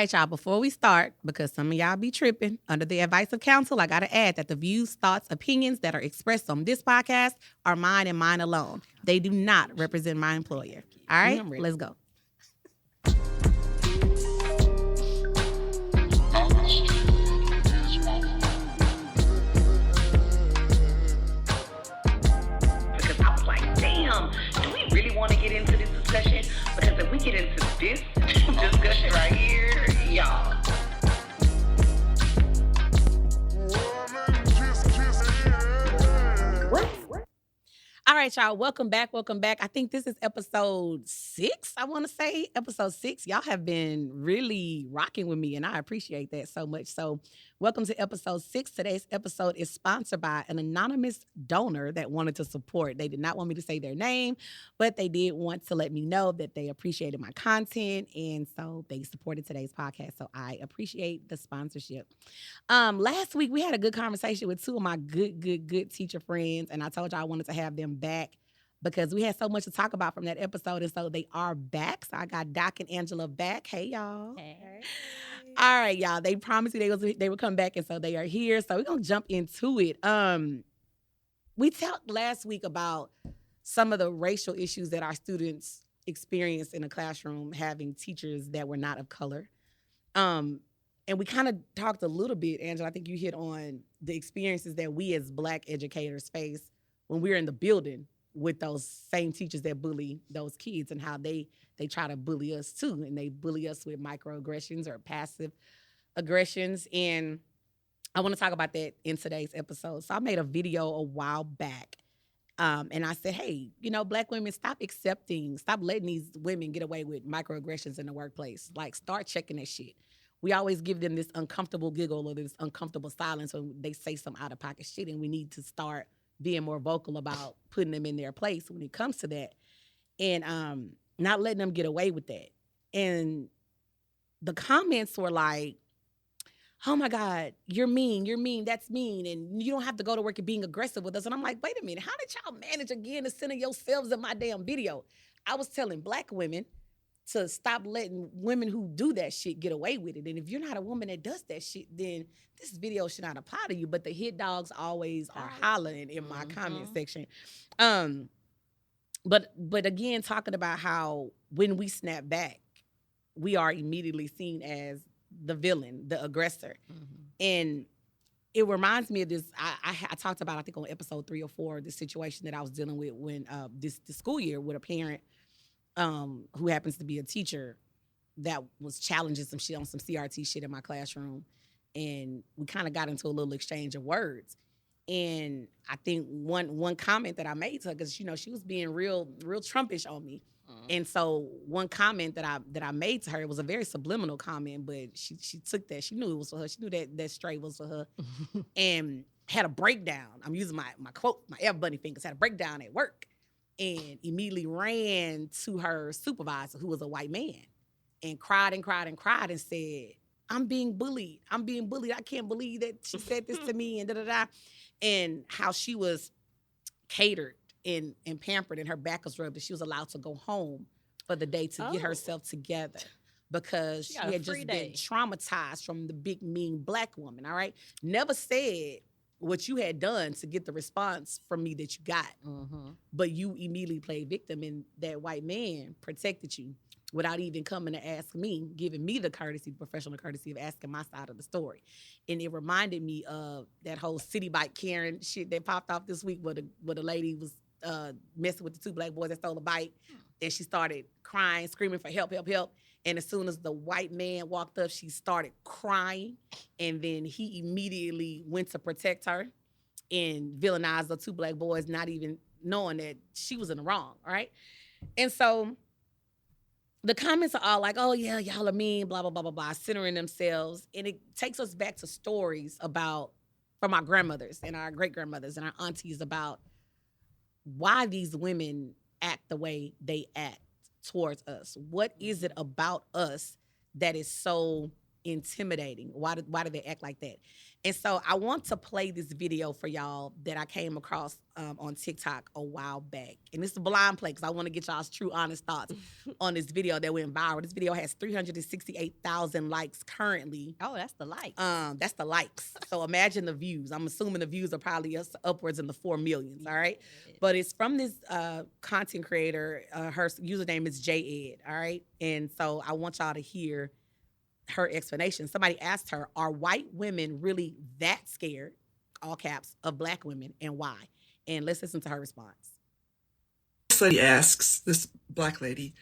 right, y'all, before we start, because some of y'all be tripping, under the advice of counsel, I got to add that the views, thoughts, opinions that are expressed on this podcast are mine and mine alone. They do not represent my employer. All right, let's go. Because I was like, damn, do we really want to get into this discussion? Because if we get into this discussion right here, y'all. All right, y'all, welcome back. I think this is episode 6, I want to say. Episode 6. Y'all have been really rocking with me, and I appreciate that so much. So welcome to episode 6. Today's episode is sponsored by an anonymous donor that wanted to support. They did not want me to say their name, but they did want to let me know that they appreciated my content, and so they supported today's podcast. So I appreciate the sponsorship. Last week, we had a good conversation with 2 of my good teacher friends, and I told y'all I wanted to have them back because we had so much to talk about from that episode, and so they are back. So I got Doc and Angela back. Hey, y'all. Hey. All right, y'all. They promised me they would come back, and so they are here. So we're gonna jump into it. We talked last week about some of the racial issues that our students experienced in a classroom, having teachers that were not of color. And we kind of talked a little bit, Angela, I think you hit on the experiences that we as Black educators face when we're in the building with those same teachers that bully those kids, and how they try to bully us too. And they bully us with microaggressions or passive aggressions. And I want to talk about that in today's episode. So I made a video a while back. And I said, hey, Black women, stop letting these women get away with microaggressions in the workplace. Like, start checking that shit. We always give them this uncomfortable giggle or this uncomfortable silence when they say some out-of-pocket shit, and we need to start being more vocal about putting them in their place when it comes to that, and not letting them get away with that. And the comments were like, oh my God, you're mean, that's mean, and you don't have to go to work and being aggressive with us. And I'm like, wait a minute, how did y'all manage again to center yourselves in my damn video? I was telling Black women to stop letting women who do that shit get away with it. And if you're not a woman that does that shit, then this video should not apply to you. But the hit dogs always are hollering in my comment section. But again, talking about how when we snap back, we are immediately seen as the villain, the aggressor. And it reminds me of this. I talked about, I think on episode 3 or 4, the situation that I was dealing with when this school year with a parent who happens to be a teacher that was challenging some shit on some CRT shit in my classroom. And we kind of got into a little exchange of words. And I think one comment that I made to her, because, she was being real Trumpish on me. And so one comment that I made to her, it was a very subliminal comment, but she took that. She knew it was for her. She knew that straight was for her. And had a breakdown. I'm using my quote, my F bunny fingers, had a breakdown at work. And immediately ran to her supervisor, who was a white man, and cried and said, I'm being bullied. I can't believe that she said this to me, and da-da-da. And how she was catered and pampered, and her back was rubbed, and she was allowed to go home for the day to get herself together because she had just been traumatized from the big, mean Black woman, all right? Never said what you had done to get the response from me that you got. But you immediately played victim, and that white man protected you without even coming to ask me, giving me the professional courtesy of asking my side of the story. And it reminded me of that whole city bike Karen shit that popped off this week where the lady was messing with the 2 Black boys that stole a bike, and she started crying, screaming for help. And as soon as the white man walked up, she started crying. And then he immediately went to protect her and villainized the 2 Black boys, not even knowing that she was in the wrong, all right? And so the comments are all like, oh, yeah, y'all are mean, blah, blah, blah, blah, blah, centering themselves. And it takes us back to stories from our grandmothers and our great-grandmothers and our aunties about why these women act the way they act towards us. What is it about us that is so intimidating? Why do they act like that? And so I want to play this video for y'all that I came across on TikTok a while back. And this is a blind play because I want to get y'all's true, honest thoughts on this video that went viral. This video has 368,000 likes currently. Oh, that's the likes. That's the likes. So imagine the views. I'm assuming the views are probably upwards in the 4 millions, all right? But it's from this content creator. Her username is JEd, all right? And so I want y'all to hear her explanation. Somebody asked her, are white women really that scared, all caps, of black women, and why? And let's listen to her response. This lady asks, this black lady,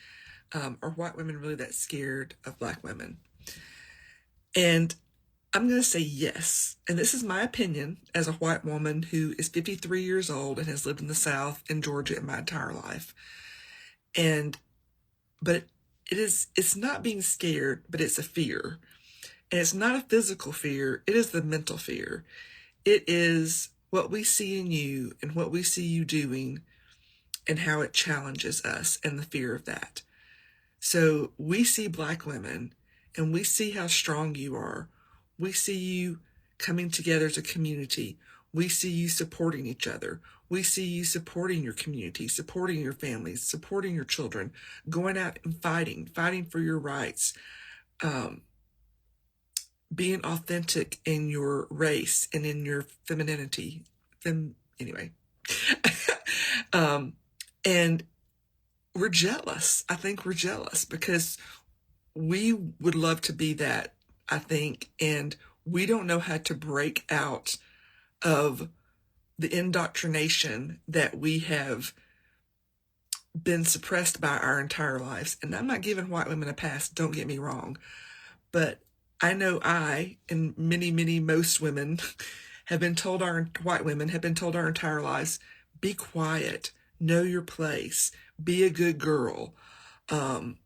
are white women really that scared of black women? And I'm going to say yes. And this is my opinion as a white woman who is 53 years old and has lived in the South in Georgia in my entire life. But it's not being scared, but it's a fear. And it's not a physical fear. It is the mental fear. It is what we see in you and what we see you doing and how it challenges us and the fear of that. So we see black women and we see how strong you are. We see you coming together as a community. We see you supporting each other. We see you supporting your community, supporting your families, supporting your children, going out and fighting for your rights, being authentic in your race and in your femininity. Anyway. And we're jealous. I think we're jealous because we would love to be that, I think, and we don't know how to break out of the indoctrination that we have been suppressed by our entire lives. And I'm not giving white women a pass, don't get me wrong, but I know I and most women have been told, white women have been told our entire lives, be quiet, know your place, be a good girl, don't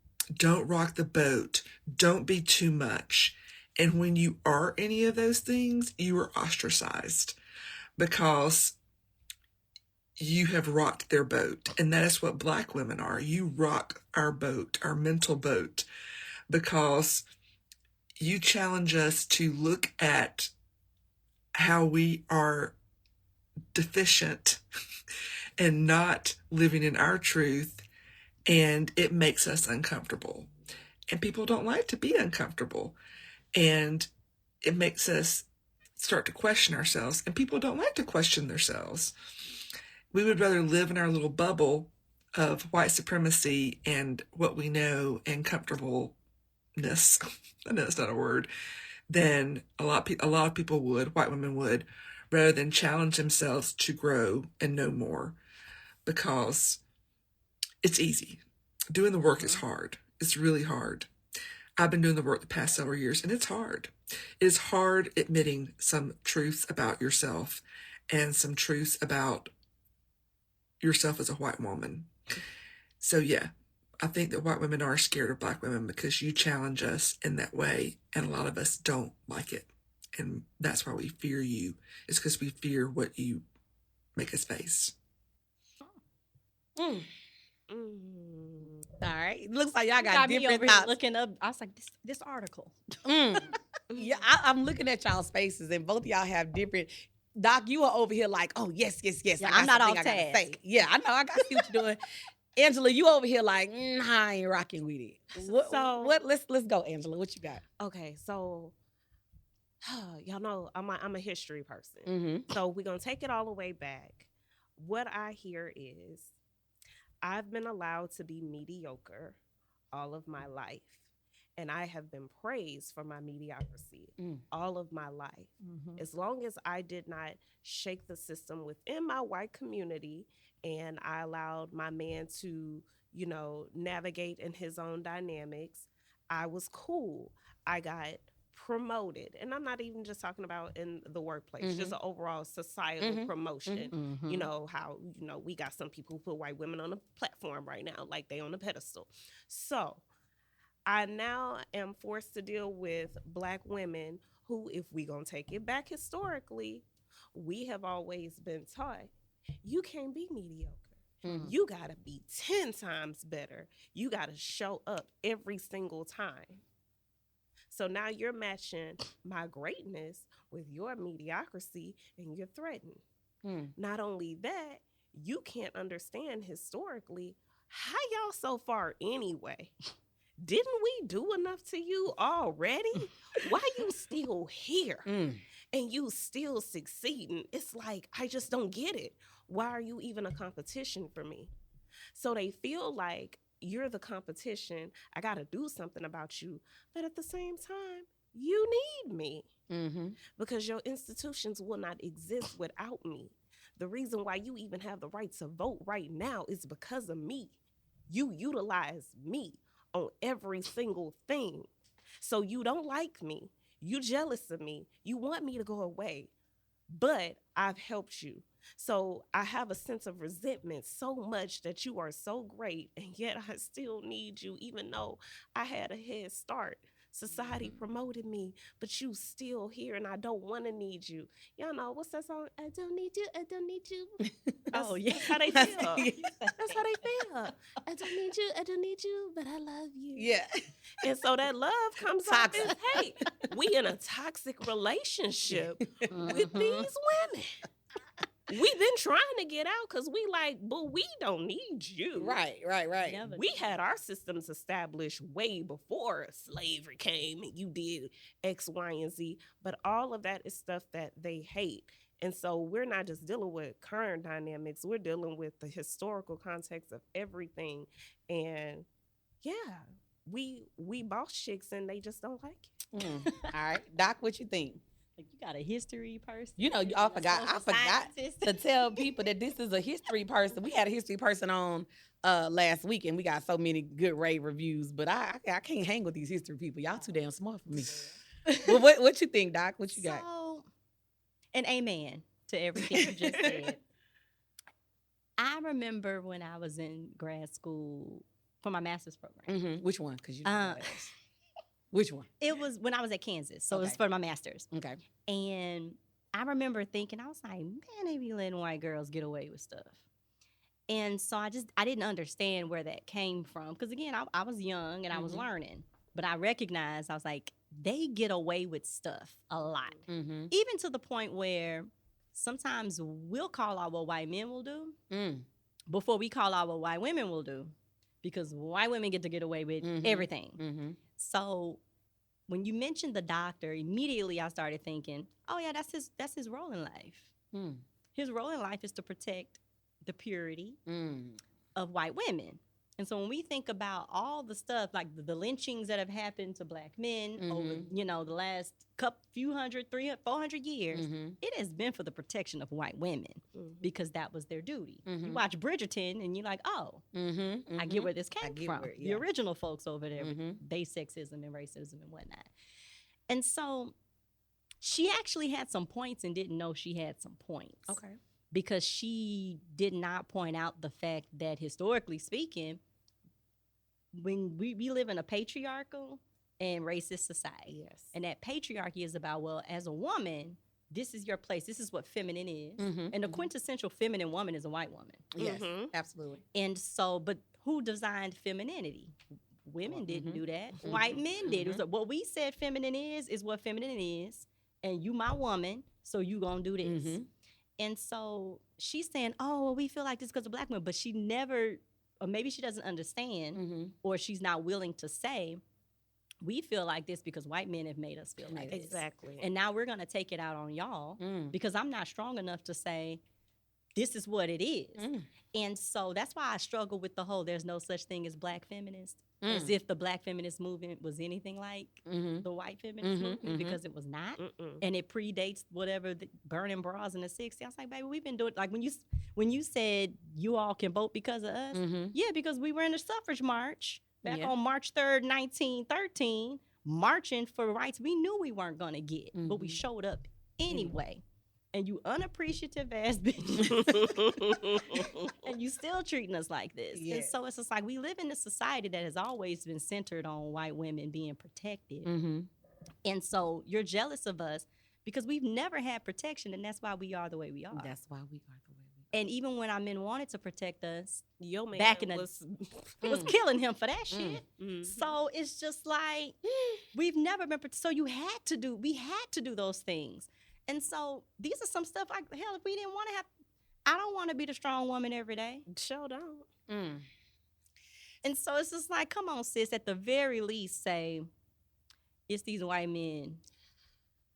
rock the boat, don't be too much. And when you are any of those things, you are ostracized because you have rocked their boat. And that is what black women are. You rock our boat, our mental boat, because you challenge us to look at how we are deficient and not living in our truth, and it makes us uncomfortable. And people don't like to be uncomfortable. And it makes us start to question ourselves, and people don't like to question themselves. We would rather live in our little bubble of white supremacy and what we know and comfortableness. I know that's not a word. Than a lot of people would, white women would, rather than challenge themselves to grow and know more, because it's easy. Doing the work is hard. It's really hard. I've been doing the work the past several years, and it's hard. It's hard admitting some truths about yourself and some truths about yourself as a white woman. So yeah, I think that white women are scared of black women because you challenge us in that way, and a lot of us don't like it. And that's why we fear you. It's because we fear what you make us face. All right. It looks like y'all got different thoughts. Looking up, I was like, this article. Yeah, I'm looking at y'all's faces, and both of y'all have different. Doc, you are over here like, oh, yes. Yeah, I'm not on task. Yeah, I know. I got to see what you're doing. Angela, you over here like, I ain't rocking with it. Let's go, Angela. What you got? Okay, so y'all know I'm a history person. Mm-hmm. So we're going to take it all the way back. What I hear is I've been allowed to be mediocre all of my life. And I have been praised for my mediocrity all of my life. Mm-hmm. As long as I did not shake the system within my white community and I allowed my man to, navigate in his own dynamics, I was cool. I got promoted. And I'm not even just talking about in the workplace, just an overall societal promotion. How, we got some people who put white women on a platform right now, like they on a pedestal. So I now am forced to deal with black women who, if we gonna take it back historically, we have always been taught, you can't be mediocre. Mm-hmm. You gotta be 10 times better. You gotta show up every single time. So now you're matching my greatness with your mediocrity and you're threatened. Not only that, you can't understand historically how y'all so far anyway. Didn't we do enough to you already? Why you still here and you still succeeding? It's like, I just don't get it. Why are you even a competition for me? So they feel like you're the competition. I got to do something about you. But at the same time, you need me because your institutions will not exist without me. The reason why you even have the right to vote right now is because of me. You utilize me on every single thing. So you don't like me. You jealous of me. You want me to go away. But I've helped you. So I have a sense of resentment so much that you are so great, and yet I still need you, even though I had a head start. Society promoted me, but you still here, and I don't want to need you. Y'all know, what's that song? I don't need you, I don't need you. That's how they feel. That's how they feel. I don't need you, but I love you. Yeah. And so that love comes out as hate. We in a toxic relationship with these women. We've been trying to get out because we like, but we don't need you. Right. Never. We had our systems established way before slavery came and you did X, Y, and Z. But all of that is stuff that they hate. And so we're not just dealing with current dynamics. We're dealing with the historical context of everything. And yeah, we boss chicks and they just don't like it. All right. Doc, what you think? Like, you got a history person. You know, I forgot scientist. to tell people that this is a history person. We had a history person on last week, and we got so many good rave reviews. But I can't hang with these history people. Y'all too damn smart for me. Well, what you think, Doc? What you got? So, and amen to everything you just said. I remember when I was in grad school for my master's program. Which one? Because you know which one? It was when I was at Kansas, so Okay. it was for my master's. Okay. And I remember thinking, I was like, man, they be letting white girls get away with stuff. And so I didn't understand where that came from. Because again, I was young and I was learning. But I recognized, I was like, they get away with stuff a lot. Even to the point where sometimes we'll call out what white men will do before we call out what white women will do. Because white women get to get away with everything. So when you mentioned the doctor, immediately I started thinking, oh yeah, that's his role in life. His role in life is to protect the purity of white women. And so when we think about all the stuff, like the lynchings that have happened to black men over, the last few hundred, 300, 400 years, it has been for the protection of white women because that was their duty. You watch Bridgerton and you're like, oh, I get where this came from. The original folks over there, they sexism and racism and whatnot. And so she actually had some points and didn't know she had some points. Okay. Because she did not point out the fact that historically speaking, when we live in a patriarchal and racist society. Yes. And that patriarchy is about, well, as a woman, this is your place. This is what feminine is. And the quintessential feminine woman is a white woman. Yes, absolutely. And so, but who designed femininity? Women didn't do that. White men did. It was like, what we said feminine is what feminine is. And you my woman, so you gonna do this. And so she's saying, oh, well, we feel like this because of black women, but she never, or maybe she doesn't understand, or she's not willing to say, we feel like this because white men have made us feel like this. Exactly. And now we're going to take it out on y'all because I'm not strong enough to say, this is what it is. And so that's why I struggle with the whole, there's no such thing as black feminist. As if the black feminist movement was anything like the white feminist movement, because it was not. And it predates whatever the burning bras in the 60s. I was like, baby, we've been doing, like when you said you all can vote because of us, yeah, because we were in the suffrage march back on March 3rd, 1913, marching for rights we knew we weren't going to get, but we showed up anyway. And you unappreciative ass bitches. And you still treating us like this. Yes. And so it's just like we live in a society that has always been centered on white women being protected. And so you're jealous of us because we've never had protection, and that's why we are the way we are. That's why we are the way we are. And even when our men wanted to protect us, Your man back in the was was killing him for that shit. Mhm. So it's just like we've never been. So we had to do those things. And so these are some stuff. Like hell, if we didn't want to have, I don't want to be the strong woman every day. Sure don't. And so it's just like, come on, sis. At the very least, say it's these white men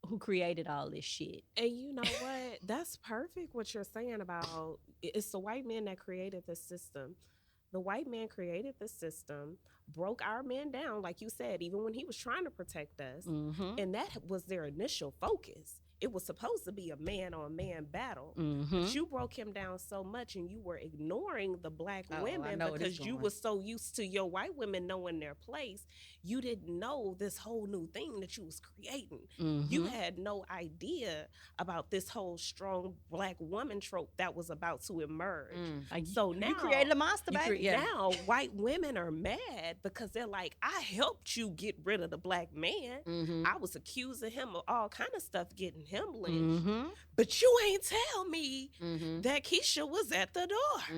who created all this shit. And you know what? That's perfect what you're saying about it's the white men that created the system. The white man created the system, broke our men down, like you said, even when he was trying to protect us. And that was their initial focus. It was supposed to be a man-on-man battle. But you broke him down so much and you were ignoring the black women because you were so used to your white women knowing their place. You didn't know this whole new thing that you was creating. You had no idea about this whole strong black woman trope that was about to emerge. Like, So you now created a monster, baby. now white women are mad because they're like, I helped you get rid of the black man. I was accusing him of all kind of stuff, getting him lynched. But you ain't tell me that Keisha was at the door.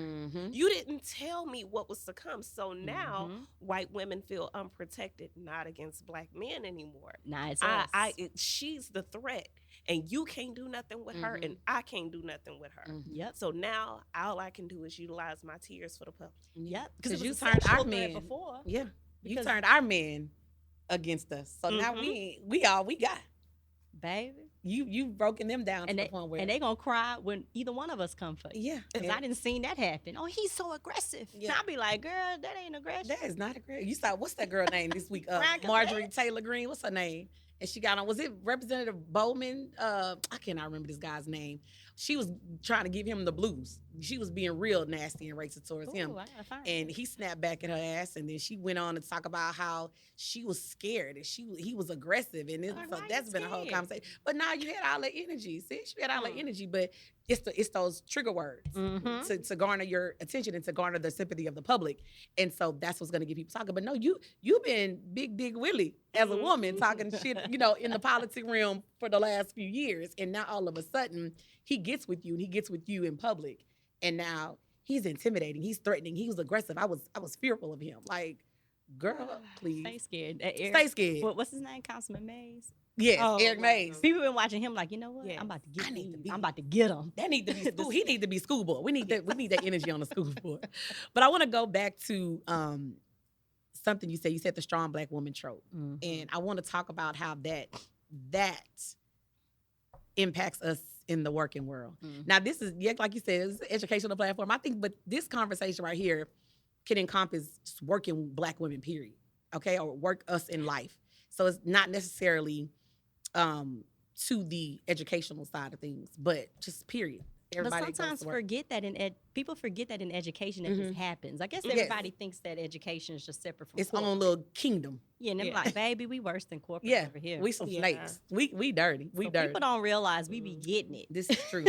You didn't tell me what was to come. So now white women feel unprotected, not against black men anymore. Nah, it's us. She's the threat. And you can't do nothing with her, and I can't do nothing with her. Yep. So now all I can do is utilize my tears for the public. Yep. Because it you was a turned our sexual threat men. before. Yeah. You Because- turned our men against us. So now we all we got. Baby. You've broken them down And to they, the point where and they gonna cry when either one of us come for you. yeah. Because and I didn't seen that happen. Oh, he's so aggressive. Yeah. And I'll be like, girl, that ain't aggression. that is not a great. You saw what's that girl name this week? Frank- Marjorie Taylor Greene. What's her name? And she got on. Was it Representative Bowman? I cannot remember this guy's name. She was trying to give him the blues. She was being real nasty and racist towards him. Ooh, I gotta find And it. he snapped back at her ass, and then she went on to talk about how she was scared and he was aggressive, and Like, so why that's you been a whole scared? conversation. But now you had all that energy. See, you had all that energy, but it's those trigger words to garner your attention and to garner the sympathy of the public, and so that's what's going to get people talking. But no, you've been big Dick Willie as a woman talking shit, in the politic realm for the last few years, and now all of a sudden he gets with you and he gets with you in public, and now he's intimidating, he's threatening, he was aggressive. I was fearful of him. Like, girl, please Stay scared. stay scared. What's his name? Councilman Mays. Yes, Oh, Eric wow. Mays. People been watching him like, you know what? Yes. I'm about to get I need him. to be- I'm about to get him. That need to be school. He need to be school board. We need that energy on the school board. But I want to go back to something you said. You said the strong black woman trope, and I want to talk about how that impacts us in the working world. Now, this is like you said, it's an educational platform. I think, but this conversation right here can encompass just working black women, period. Okay, or work us in life. So it's not necessarily to the educational side of things, but just period. Everybody But goes sometimes to work. forget that people forget that in education that this happens. I guess Yes. everybody thinks that education is just separate from Its corporate. own little kingdom. Yeah, and they're Yeah. like, baby, we worse than corporate Yeah, over here. we some Yeah. snakes. We dirty. We So dirty. people don't realize we be getting it. This is true.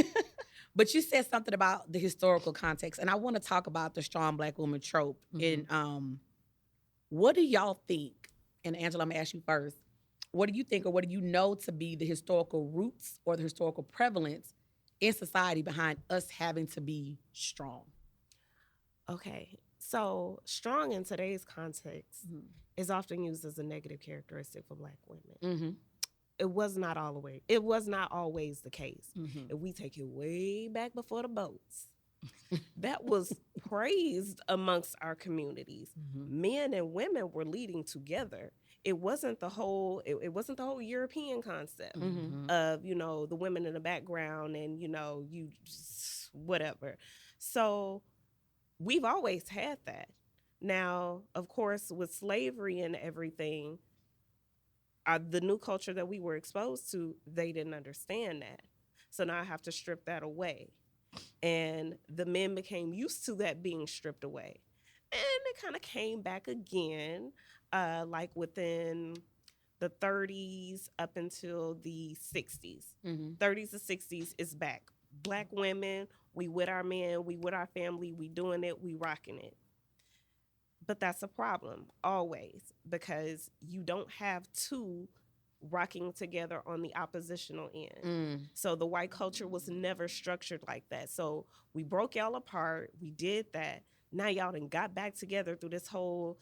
But you said something about the historical context, and I want to talk about the strong black woman trope. And what do y'all think? And Angela, I'm gonna ask you first. What do you think, or what do you know to be the historical roots or the historical prevalence in society behind us having to be strong? Okay, so strong in today's context is often used as a negative characteristic for black women. It was not always the case. If we take it way back before the boats, that was praised amongst our communities. Men and women were leading together. It wasn't the whole European concept of, the women in the background and, you just whatever. So we've always had that. Now, of course, with slavery and everything, the new culture that we were exposed to, they didn't understand that. So now I have to strip that away. And the men became used to that being stripped away. And it kind of came back again, like within the 30s up until the 60s. 30s to 60s is back. Black women, we with our men, we with our family, we doing it, we rocking it. But that's a problem always, because you don't have two rocking together on the oppositional end. Mm. So the white culture was never structured like that. So we broke y'all apart. We did that. Now y'all done got back together through this whole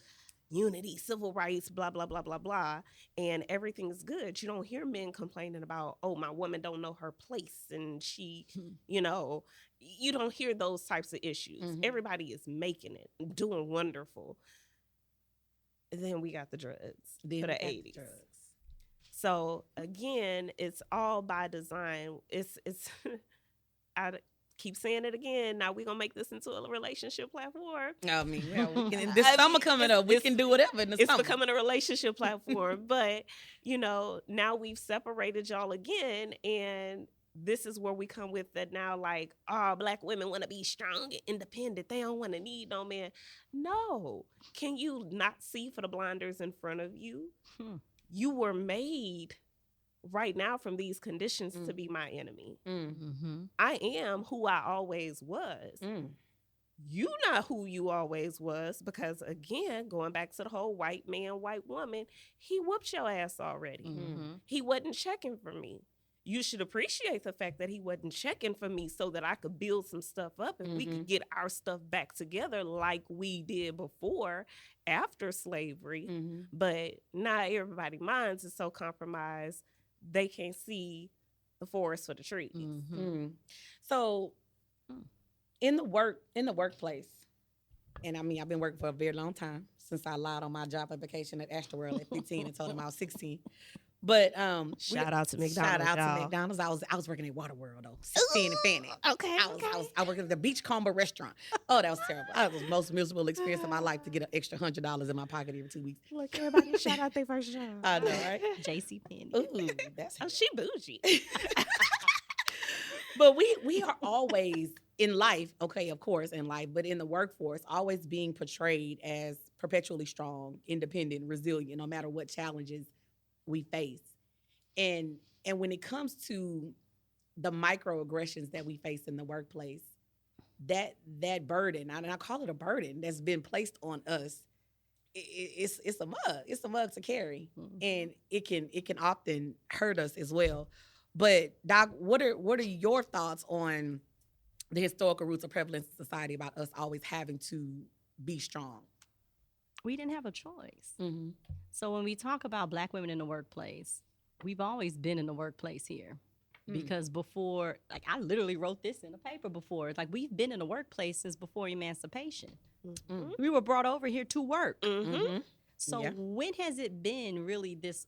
unity, civil rights, blah, blah, blah, blah, blah. And everything's good. You don't hear men complaining about, oh, my woman don't know her place and she, you know, you don't hear those types of issues. Mhm. Everybody is making it, doing wonderful. And then we got the drugs Then for we the got 80s. drugs. So again, it's all by design. It's I keep saying it again. Now we're gonna make this into a relationship platform. I mean, this summer coming up, we can do whatever in the It's summer. becoming a relationship platform. But you know, now we've separated y'all again, and this is where we come with that now, like, oh, Black women want to be strong and independent. They don't want to need no man. No. Can you not see for the blinders in front of you? You were made right now from these conditions to be my enemy. Mm-hmm. I am who I always was. You not who you always was, because again, going back to the whole white man, white woman, he whooped your ass already. Mm-hmm. He wasn't checking for me. You should appreciate the fact that he wasn't checking for me so that I could build some stuff up and we could get our stuff back together like we did before, after slavery. But not everybody's minds is so compromised they can't see the forest for the trees. So in the workplace, and I mean, I've been working for a very long time since I lied on my job application at Astroworld at 15 and told them I was 16. But Shout out to McDonald's. Shout out y'all. to McDonald's. I was working at Waterworld though, 16 and Fanning. Okay. I worked at the Beachcomber restaurant. Oh, that was terrible. That was the most miserable experience of my life, to get an extra $100 in my pocket every 2 weeks. Look, everybody shout out their first job. I know, right? JC Penney. Ooh, that's Oh, she bougie. But we are always in life, okay, of course, in life, but in the workforce, always being portrayed as perpetually strong, independent, resilient, no matter what challenges we face. And when it comes to the microaggressions that we face in the workplace, that burden, and I call it a burden that's been placed on us, it's a mug. It's a mug to carry, and it can often hurt us as well. But Doc, what are your thoughts on the historical roots of prevalence in society about us always having to be strong? We didn't have a choice. So when we talk about Black women in the workplace, we've always been in the workplace here. Because before, like, I literally wrote this in a paper before. It's like, we've been in the workplace since before emancipation. We were brought over here to work. So when has it been really this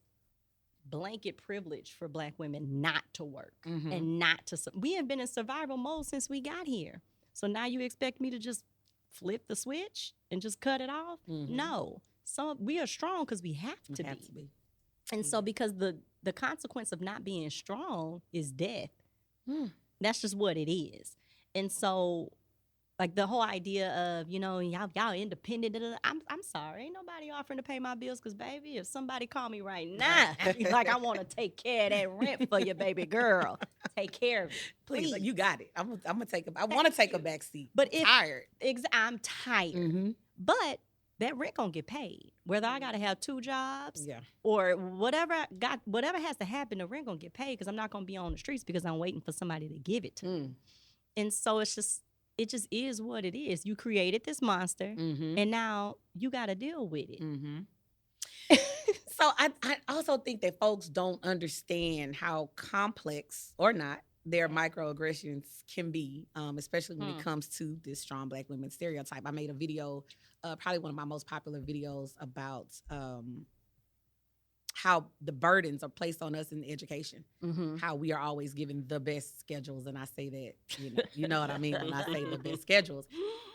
blanket privilege for Black women not to work and not to? We have been in survival mode since we got here. So now you expect me to just flip the switch and just cut it off? No. We are strong because we have to be. And so because the consequence of not being strong is death. That's just what it is. And so, like, the whole idea of, you know, y'all independent. I'm sorry, ain't nobody offering to pay my bills, because, baby, if somebody call me right now, like, I want to take care of that rent for you, baby girl. Take care of it, please. Like, you got it. I'm gonna take I want to take a back seat. But I'm tired. I'm tired. But that rent gonna get paid, whether I gotta have 2 jobs or whatever has to happen. The rent gonna get paid, because I'm not gonna be on the streets because I'm waiting for somebody to give it to me. And so it just is what it is. You created this monster, and now you gotta deal with it. So I also think that folks don't understand how complex or not their microaggressions can be, especially when it comes to this strong Black women stereotype. I made a video, probably one of my most popular videos, about how the burdens are placed on us in education, how we are always given the best schedules. And I say that, you know what I mean when I say the best schedules.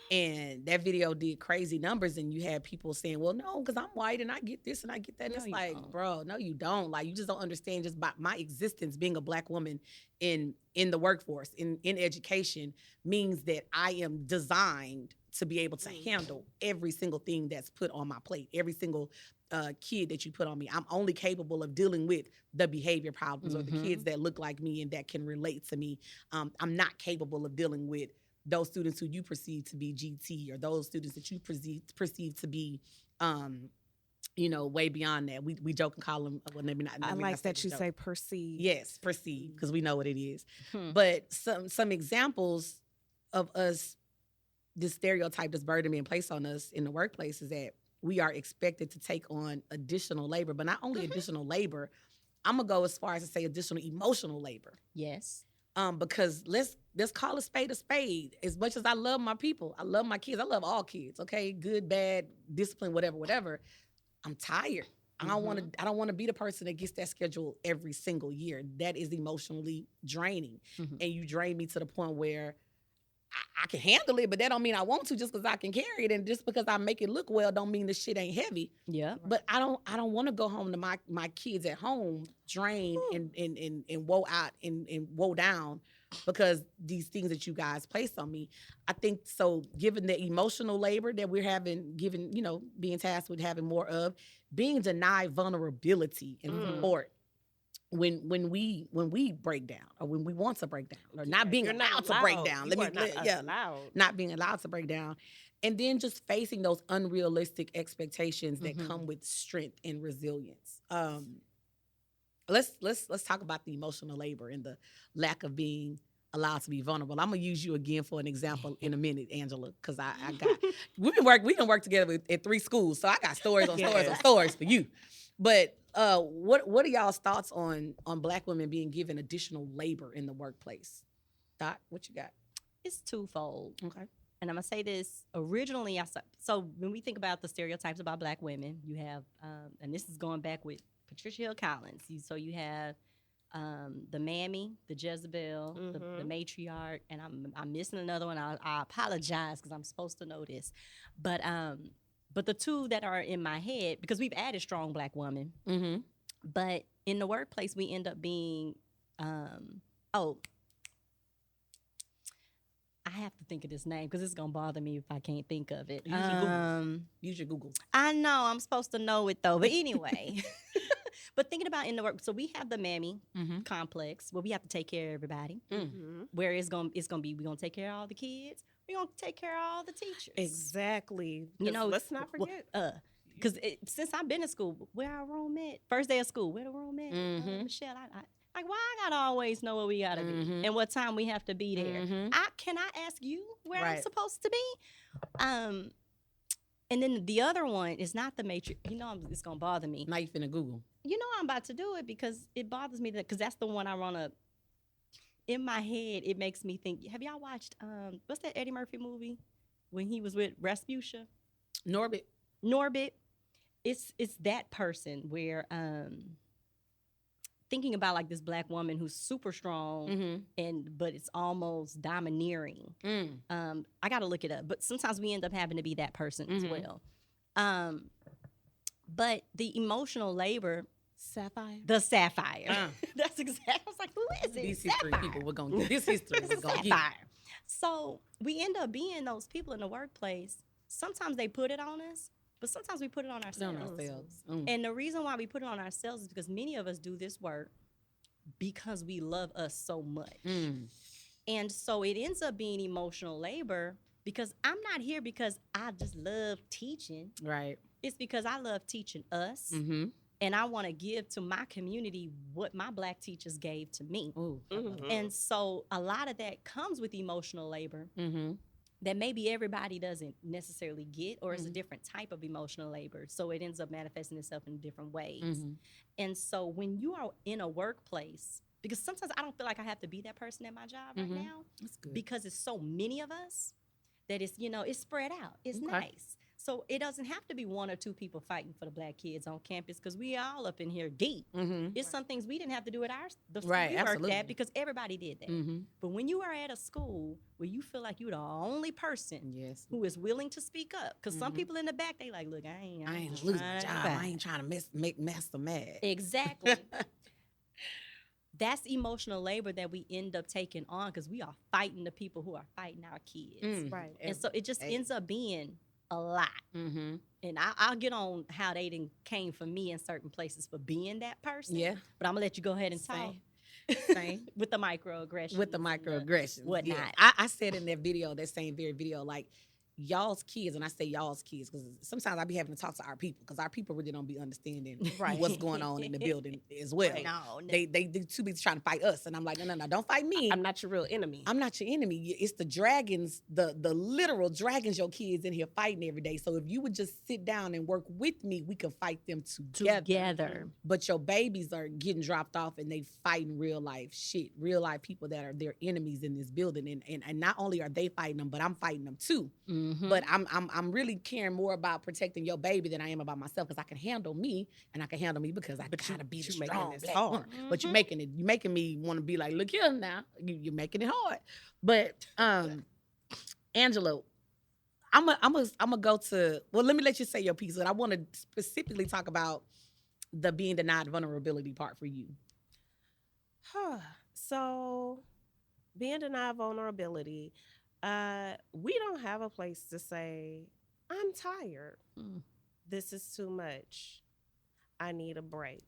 And that video did crazy numbers, and you had people saying, well, no, because I'm white and I get this and I get that. And it's like, bro, no, you don't. Like, you just don't understand just by my existence being a Black woman in the workforce, in education, means that I am designed to be able to handle every single thing that's put on my plate, every single kid that you put on me. I'm only capable of dealing with the behavior problems or the kids that look like me and that can relate to me. I'm not capable of dealing with those students who you perceive to be GT, or those students that you perceive to be way beyond that. We joke and call them. Well, maybe not. I maybe like not say that you joke. say perceive. Yes, perceive, because we know what it is. Hmm. But some examples of us, this stereotype that's burden being placed on us in the workplace is that we are expected to take on additional labor, but not only additional labor. I'm gonna go as far as to say additional emotional labor. Yes. Because let's call a spade a spade. As much as I love my people, I love my kids. I love all kids. Okay, good, bad, discipline, whatever. I'm tired. I don't want to be the person that gets that schedule every single year. That is emotionally draining, and you drain me to the point where I can handle it, but that don't mean I want to just because I can carry it, and just because I make it look well don't mean the shit ain't heavy. Yeah. But I don't want to go home to my kids at home drained and woe out and woe down because these things that you guys placed on me. I think so. Given the emotional labor that we're having, being tasked with having more of, being denied vulnerability and support. When we break down, or when we want to break down, or not being allowed to break down. Not being allowed to break down, and then just facing those unrealistic expectations that come with strength and resilience. Let's talk about the emotional labor and the lack of being allowed to be vulnerable. I'm gonna use you again for an example in a minute, Angela, because I got we done work together at 3 schools, so I got stories on stories on stories for you. But what are y'all's thoughts on Black women being given additional labor in the workplace? Dot, what you got? It's twofold. Okay. And I'm gonna say this originally. So when we think about the stereotypes about Black women, you have, and this is going back with Patricia Hill Collins. You have the mammy, the Jezebel, the matriarch, and I'm missing another one. I apologize because I'm supposed to know this, but the two that are in my head, because we've added strong Black woman, but in the workplace we end up being, I have to think of this name because it's gonna bother me if I can't think of it. Use your Google. I know I'm supposed to know it though, but anyway. But thinking about in the work, so we have the mammy complex where we have to take care of everybody. Where it's gonna be, we're gonna take care of all the kids. We're gonna take care of all the teachers. Exactly. Let's not forget. Because since I've been in school, where our room at? First day of school, where the room at? Michelle, why I gotta always know where we gotta be and what time we have to be there? Can I ask you where I'm supposed to be? And then the other one is not the matrix. It's gonna bother me. Now you finna Google. I'm about to do it because it bothers me because that's the one I wanna. In my head, it makes me think. Have y'all watched what's that Eddie Murphy movie when he was with Rasputia? Norbit. It's that person where thinking about like this Black woman who's super strong but it's almost domineering. I gotta look it up, but sometimes we end up having to be that person as well. But the emotional labor, the Sapphire. That's exactly. I was like, who is it? These history people we're gonna get. This history is gonna get. So we end up being those people in the workplace. Sometimes they put it on us, but sometimes we put it on ourselves. And the reason why we put it on ourselves is because many of us do this work because we love us so much. And so it ends up being emotional labor because I'm not here because I just love teaching. Right. It's because I love teaching us. And I want to give to my community what my Black teachers gave to me. And so a lot of that comes with emotional labor that maybe everybody doesn't necessarily get, or it's a different type of emotional labor. So it ends up manifesting itself in different ways. And so when you are in a workplace, because sometimes I don't feel like I have to be that person at my job right now. That's good. Because it's so many of us that it's spread out. It's nice. So it doesn't have to be 1 or 2 people fighting for the Black kids on campus because we all up in here deep. It's some things we didn't have to do at the school we worked at because everybody did that. But when you are at a school where you feel like you're the only person who is willing to speak up, because some people in the back, they like, look, I ain't losing my job. I ain't trying to make master mad. Exactly. That's emotional labor that we end up taking on because we are fighting the people who are fighting our kids. Right. And so it just ends up being a lot. And I'll get on how they done came for me in certain places for being that person. Yeah. But I'm going to let you go ahead and talk. Same. With the microaggressions. Whatnot. Yeah. I said in that same very video, like, y'all's kids, and I say y'all's kids because sometimes I be having to talk to our people because our people really don't be understanding Right. what's going on in the building as well. Right. No, They too busy trying to fight us, and I'm like, no, don't fight me. I'm not your real enemy. I'm not your enemy. It's the dragons, the literal dragons your kids in here fighting every day. So if you would just sit down and work with me, we can fight them together. But your babies are getting dropped off and they fighting real life shit, real life people that are their enemies in this building. And not only are they fighting them, but I'm fighting them too. Mm-hmm. But I'm really caring more about protecting your baby than I am about myself because I can handle me and I can handle me because I gotta be the strong this black hard. woman. But you're making me want to be like, look here now, you're making it hard. But Angela, I'm gonna go to. Well, let me let you say your piece, and I want to specifically talk about the being denied vulnerability part for you. So, being denied vulnerability, we don't have a place to say, I'm tired. This is too much. I need a break.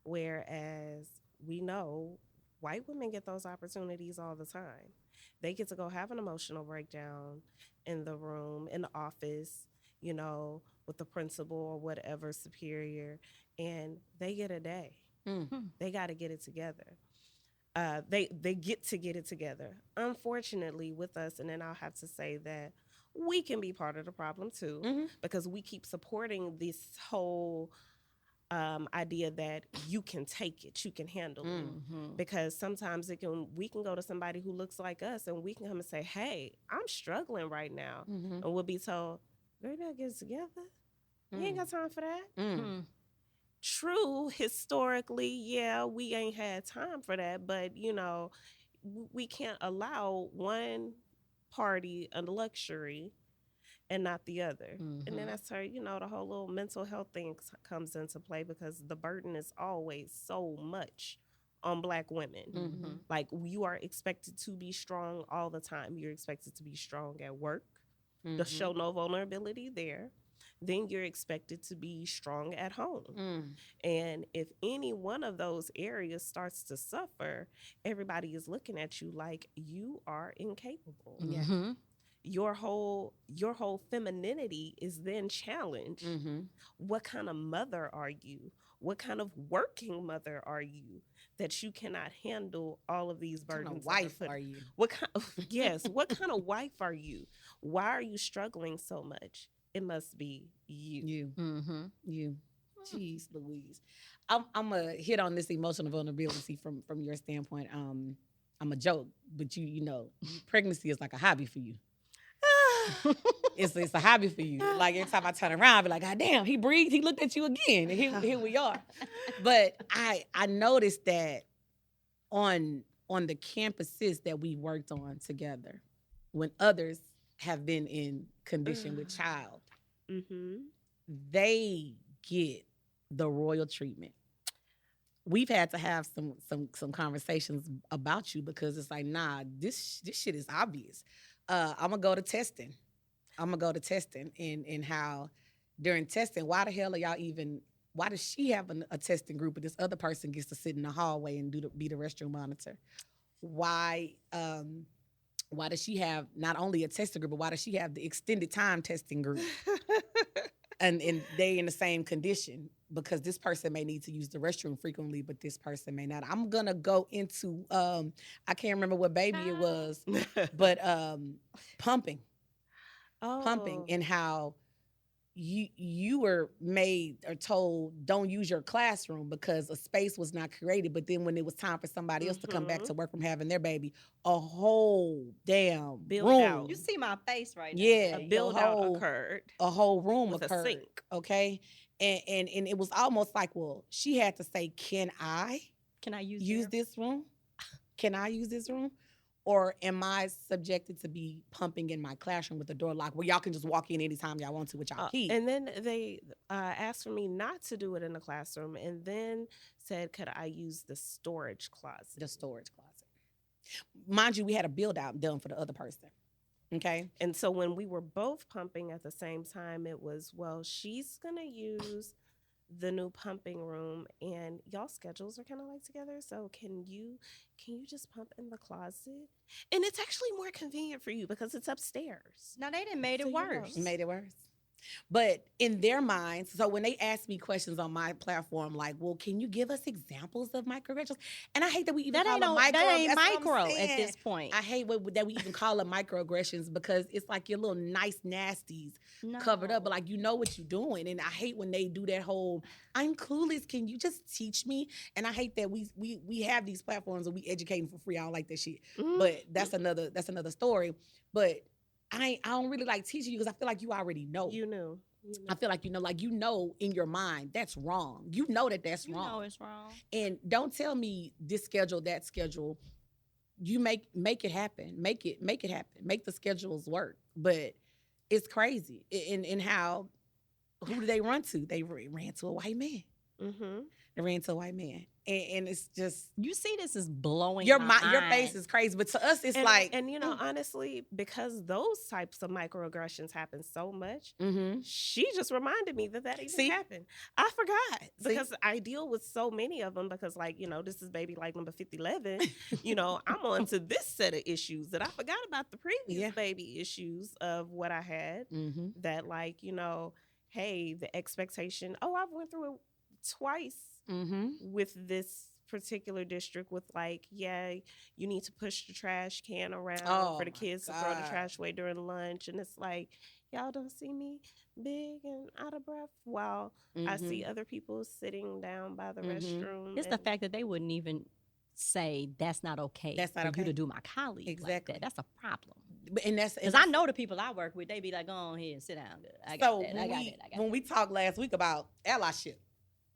Whereas we know white women get those opportunities all the time. They get to go have an emotional breakdown in the room, in the office, you know, with the principal or whatever superior, and they get a day. They got to get it together. They get to get it together. Unfortunately, with us, and then I'll have to say that we can be part of the problem too, because we keep supporting this whole idea that you can take it, you can handle it. Because sometimes we can go to somebody who looks like us and we can come and say, hey, I'm struggling right now. And we'll be told, girl, you better get it together. You ain't got time for that. True, historically, yeah, we ain't had time for that, but you know, we can't allow one party a luxury and not the other. And then that's where, you know, the whole little mental health thing comes into play because the burden is always so much on Black women. Like, you are expected to be strong all the time. You're expected to be strong at work, to show no vulnerability there. Then you're expected to be strong at home. And if any one of those areas starts to suffer, everybody is looking at you like you are incapable. Your whole femininity is then challenged. What kind of mother are you? What kind of working mother are you that you cannot handle all of these burdens? What kind of wife are you? What kind of wife are you? Why are you struggling so much? It must be you. You. Jeez Louise. I'm gonna hit on this emotional vulnerability from your standpoint. I'm a joke, but you know, pregnancy is like a hobby for you. It's a hobby for you. Like every time I turn around, I be like, God damn, he breathed, he looked at you again, and here we are. But I noticed that on the campuses that we worked on together, when others have been in condition with child, they get the royal treatment. We've had to have some conversations about you because it's like, nah, this shit is obvious. I'm gonna go to testing. And how during testing, why the hell are y'all even? Why does she have a testing group, but this other person gets to sit in the hallway and be the restroom monitor? Why does she have not only a testing group, but why does she have the extended time testing group? and they in the same condition because this person may need to use the restroom frequently, but this person may not. I'm gonna go into I can't remember what baby it was, but pumping and how you were made or told don't use your classroom because a space was not created. But then when it was time for somebody else to come back to work from having their baby, a whole damn build room. out. You see my face right now. Yeah, A build out occurred. A whole room with occurred. A sink. Okay. And it was almost like, well, she had to say, can I use this room? Can I use this room? Or am I subjected to be pumping in my classroom with the door locked where y'all can just walk in anytime y'all want to with y'all keys? And then they asked for me not to do it in the classroom and then said, could I use the storage closet? The storage closet. Mind you, we had a build out done for the other person. Okay. And so when we were both pumping at the same time, it was, well, she's going to use the new pumping room, and y'all schedules are kind of like together. So can you just pump in the closet? And it's actually more convenient for you because it's upstairs. Now they done made So it you know. worse. Made it worse. But in their minds, so when they ask me questions on my platform, like, well, can you give us examples of microaggressions? And I hate that we even That call ain't them no, micro. that ain't That's what I'm micro at saying. this point. I hate that we even call them microaggressions because it's like your little nice nasties No. covered up, but like you know what you're doing. And I hate when they do that whole "I'm clueless, can you just teach me?" And I hate that we have these platforms and we educating for free. I don't like that shit. But that's another story. But I don't really like teaching you because I feel like you already know. You knew. I feel like you know in your mind that's wrong. You know that's You wrong. know it's wrong. And don't tell me this schedule, that schedule. You make it happen. Make it happen. Make the schedules work. But it's crazy in how who do they run to? They ran to a white man. Mm-hmm. They ran to a white man. And it's just You see, this is blowing your my your mind. face is crazy. But to us it's And, like and you know, honestly, because those types of microaggressions happen so much, she just reminded me that even See? happened. I forgot See? because I deal with so many of them because, like, you know, this is baby like number 5011. You know, I'm on to this set of issues that I forgot about the previous baby issues of what I had that, like, you know, hey, the expectation. Oh, I've went through it twice with this particular district with like, yeah, you need to push the trash can around for the kids to throw the trash away during lunch. And it's like, y'all don't see me big and out of breath while I see other people sitting down by the restroom. It's the fact that they wouldn't even say that's not okay. That's not for okay. you to do my colleague Exactly. like that. That's a problem. And that's Because I know the people I work with, they be like, go on here and sit down. I got that. I got that. When we talked last week about allyship,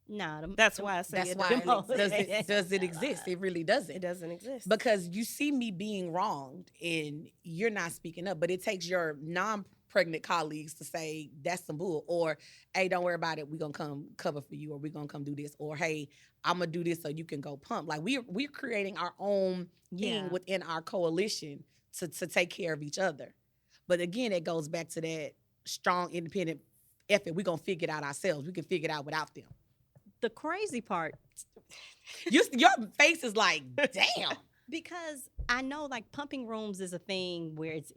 Nah, that's why I say that's it why doesn't does it exist? It really doesn't. It doesn't exist. Because you see me being wronged and you're not speaking up, but it takes your non-pregnant colleagues to say that's some bull, or hey, don't worry about it, we're gonna come cover for you, or we're gonna come do this, or hey, I'm gonna do this so you can go pump. Like we're creating our own thing within our coalition to take care of each other. But again, it goes back to that strong, independent effort. We're gonna figure it out ourselves. We can figure it out without them. The crazy part, Your face is like, damn. because I know like pumping rooms is a thing where it's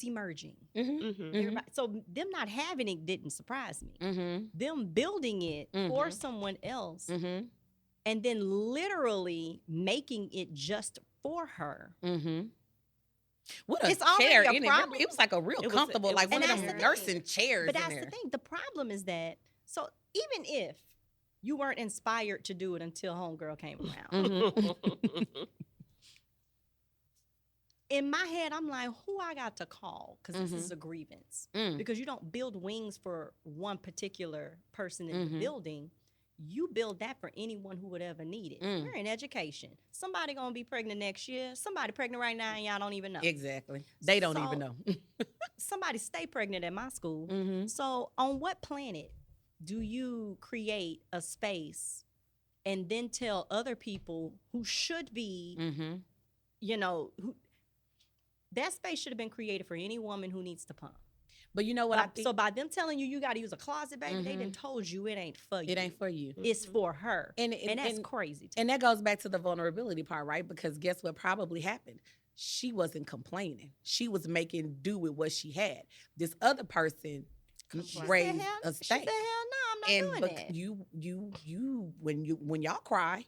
emerging. Everybody, so them not having it didn't surprise me. Them building it for someone else, and then literally making it just for her. What a It's already chair a in problem. it. It was like a real comfortable, it like was one of and them that's the nursing thing. chairs But in that's there. the thing. The problem is that, so even if you weren't inspired to do it until homegirl came around, in my head, I'm like, who I got to call? Because this is a grievance. Because you don't build wings for one particular person in the building. You build that for anyone who would ever need it. We're in education. Somebody gonna be pregnant next year. Somebody pregnant right now and y'all don't even know. Exactly. They don't even know. Somebody stay pregnant at my school. So on what planet do you create a space and then tell other people who should be, you know, that space should have been created for any woman who needs to pump. But you know what I think? So by them telling you got to use a closet, baby, they done told you it ain't for you. It ain't for you. It's for her. And that's and crazy. And that goes back to the vulnerability part, right? Because guess what probably happened? She wasn't complaining. She was making do with what she had. This other person raised a She stake. said, hell no, I'm not doing that. You when y'all cry,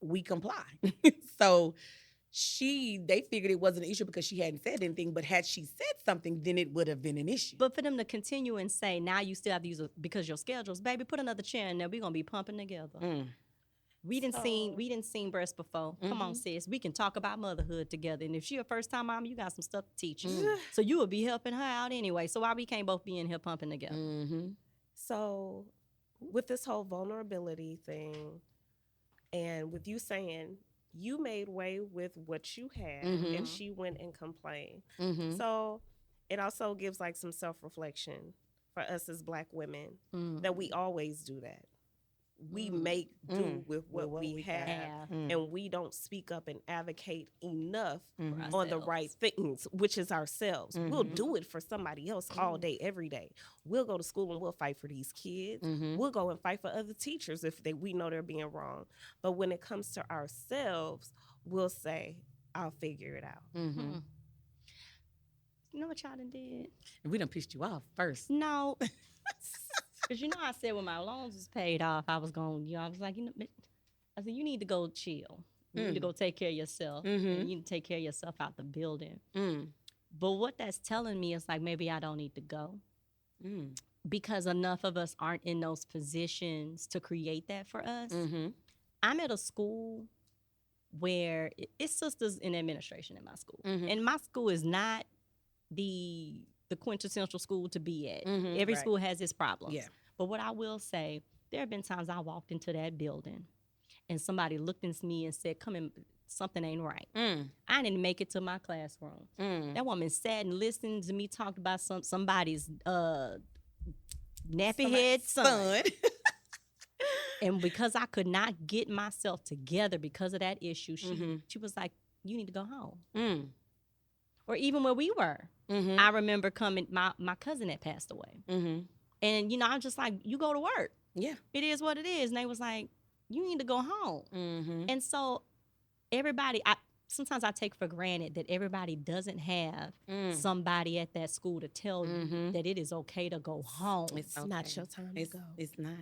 we comply. So they figured it wasn't an issue because she hadn't said anything, but had she said something, then it would have been an issue. But for them to continue and say, now you still have to use it because your schedules, baby, put another chair in there. We're gonna be pumping together. We didn't seen breasts before. Come on, sis. We can talk about motherhood together. And if she a first time mom, you got some stuff to teach her. So you would be helping her out anyway. So why we can't both be in here pumping together? So with this whole vulnerability thing, and with you saying you made way with what you had and she went and complained. So it also gives like some self-reflection for us as Black women that we always do that. we make do with what what we we have. Have. And we don't speak up and advocate enough Mhm. on the right things, which is ourselves. We'll do it for somebody else all day, every day. We'll go to school and we'll fight for these kids. We'll go and fight for other teachers if we know they're being wrong. But when it comes to ourselves, we'll say, I'll figure it out. Mhm. You know what y'all done did? And we done pissed you off first. No. Because you know I said when my loans was paid off, I was going, I was like, I said, you need to go chill. You need to go take care of yourself. And you need to take care of yourself out the building. But what that's telling me is like, maybe I don't need to go. Because enough of us aren't in those positions to create that for us. I'm at a school where it's sisters in administration in my school. And my school is not the quintessential school to be at. Every school has its problems. Yeah. But what I will say, there have been times I walked into that building and somebody looked at me and said, come in, something ain't right. I didn't make it to my classroom. That woman sat and listened to me talk about somebody's nappy head son. And because I could not get myself together because of that issue, she was like, you need to go home. Or even where we were. I remember coming, my cousin had passed away. And, I'm just like, you go to work. Yeah. It is what it is. And they was like, you need to go home. And so everybody, sometimes I take for granted that everybody doesn't have somebody at that school to tell you that it is okay to go home. It's Not okay. your time to go. It's not.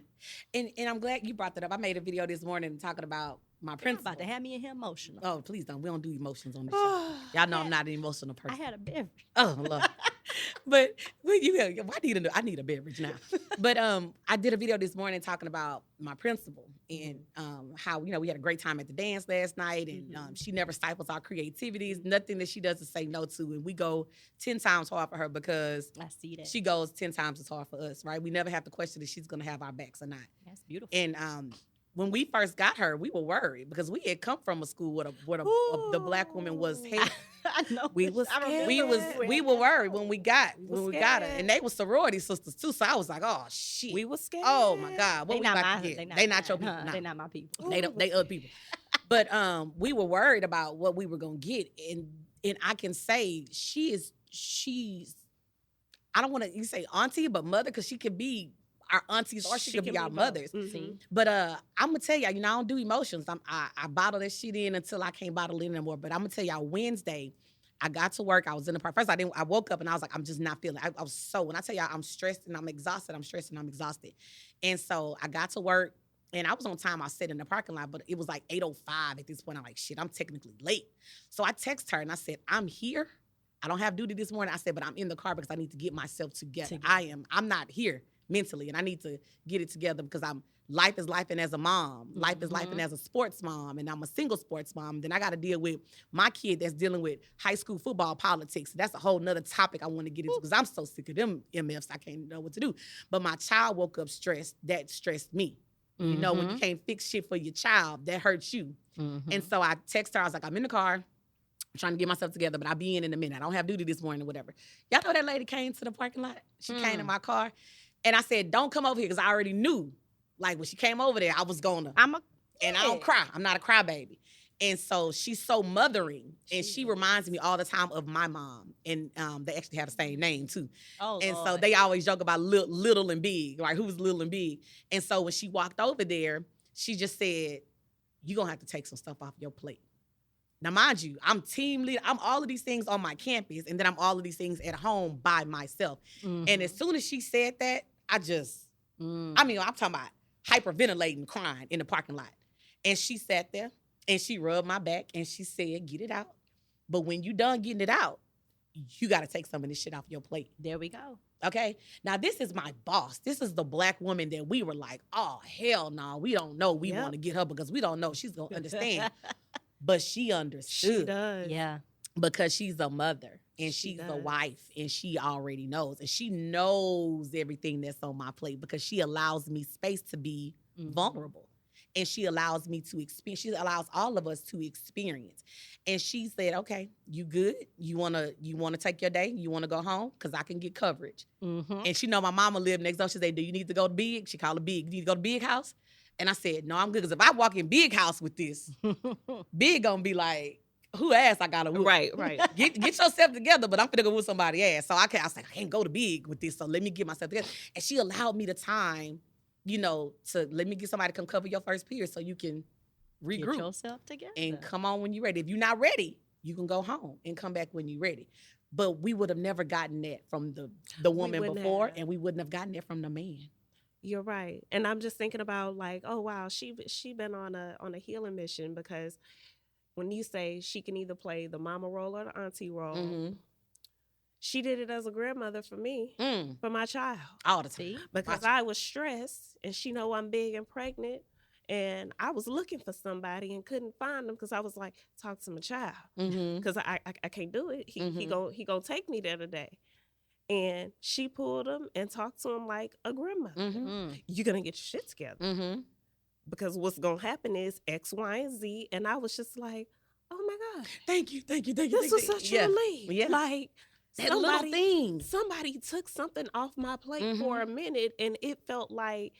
And I'm glad you brought that up. I made a video this morning talking about my You're principal. about to have me in here emotional. Oh, please don't. We don't do emotions on this show. Y'all know I'm not an emotional I person. had a beverage. Oh, Lord. But I need a beverage now. But I did a video this morning talking about my principal and how we had a great time at the dance last night, and she never stifles our creativities. Nothing that she doesn't say no to, and we go 10 times hard for her because I see that. she goes 10 times as hard for us. Right? We never have to question if she's going to have our backs or not. That's beautiful. And when we first got her, we were worried because we had come from a school where the black woman was head. I know. We was I remember scared. We were worried when we got scared. her, and they were sorority sisters too. So I was like, oh shit, We was scared. oh my god, what They we not about my, to get? They not your people. huh? Nah. They not my people. They other people. But we were worried about what we were gonna get, and I can say she's I don't want to say auntie, but mother, because she could be our aunties or she could be our both. mothers. See? But I'm gonna tell y'all, I don't do emotions. I bottle that shit in until I can't bottle it anymore. But I'm gonna tell y'all, Wednesday, I got to work. I was in the park. First, I woke up and I was like, I'm just not feeling. I was so. When I tell y'all, I'm stressed and I'm exhausted. I'm stressed and I'm exhausted. And so I got to work and I was on time. I sat in the parking lot, but it was like 8:05 at this point. I'm like, shit, I'm technically late. So I text her and I said, I'm here. I don't have duty this morning. I said, but I'm in the car because I need to get myself together. I'm not here mentally, and I need to get it together because life is life, and as a mom, life is life, and as a sports mom, and I'm a single sports mom. Then I got to deal with my kid that's dealing with high school football politics. That's a whole nother topic I want to get into because I'm so sick of them MFs. I can't know what to do. But my child woke up stressed. That stressed me. You know, when you can't fix shit for your child, that hurts you. And so I text her. I was like, I'm in the car. I'm trying to get myself together, but I'll be in a minute. I don't have duty this morning or whatever. Y'all know that lady came to the parking lot? She came in my car. And I said, don't come over here because I already knew. Like, when she came over there, I was going to. And I don't cry. I'm not a crybaby. And so she's so mothering. And she reminds me all the time of my mom. And they actually have the same name, too. Oh, and Lord. so they always joke about little and big, right? Who's little and big? And so when she walked over there, she just said, you're going to have to take some stuff off your plate. Now, mind you, I'm team leader. I'm all of these things on my campus, and then I'm all of these things at home by myself. And as soon as she said that, I'm talking about hyperventilating, crying in the parking lot. And she sat there, and she rubbed my back, and she said, get it out. But when you done getting it out, you got to take some of this shit off your plate. There we go. Okay? Now, this is my boss. This is the black woman that we were like, oh, hell no, we don't know. We want to get her because we don't know she's going to understand. But she understood. She does. Yeah. Because she's a mother and she's a wife and she already knows. And she knows everything that's on my plate because she allows me space to be vulnerable. And she allows me to experience. She allows all of us to experience. And she said, okay, you good? You wanna take your day? You wanna go home? Because I can get coverage. And she know my mama lived next door. She said, do you need to go to Big? She called it Big. You need to go to Big House? And I said, no, I'm good. Because if I walk in Big house with this, Big gonna be like, who ass I gotta whoop? Right. Get yourself together, but I'm finna go whoop somebody ass. So I was like, I can't go to Big with this, so let me get myself together. And she allowed me the time, to let me get somebody to come cover your first period so you can regroup. Get yourself together. And come on when you're ready. If you're not ready, you can go home and come back when you're ready. But we would have never gotten that from the woman before, and we wouldn't have gotten that from the man. You're right. And I'm just thinking about like, oh wow, she been on a healing mission, because when you say she can either play the mama role or the auntie role, she did it as a grandmother for me, for my child. All the time. Because I was stressed, and she know I'm big and pregnant, and I was looking for somebody and couldn't find them, because I was like, talk to my child, because I can't do it. He gonna take me there today. And she pulled him and talked to him like a grandmother. You're gonna get your shit together. Because what's gonna happen is X, Y, and Z. And I was just like, oh my God. Thank you. This was such a relief. Yeah. Like that little thing. Somebody took something off my plate for a minute, and it felt like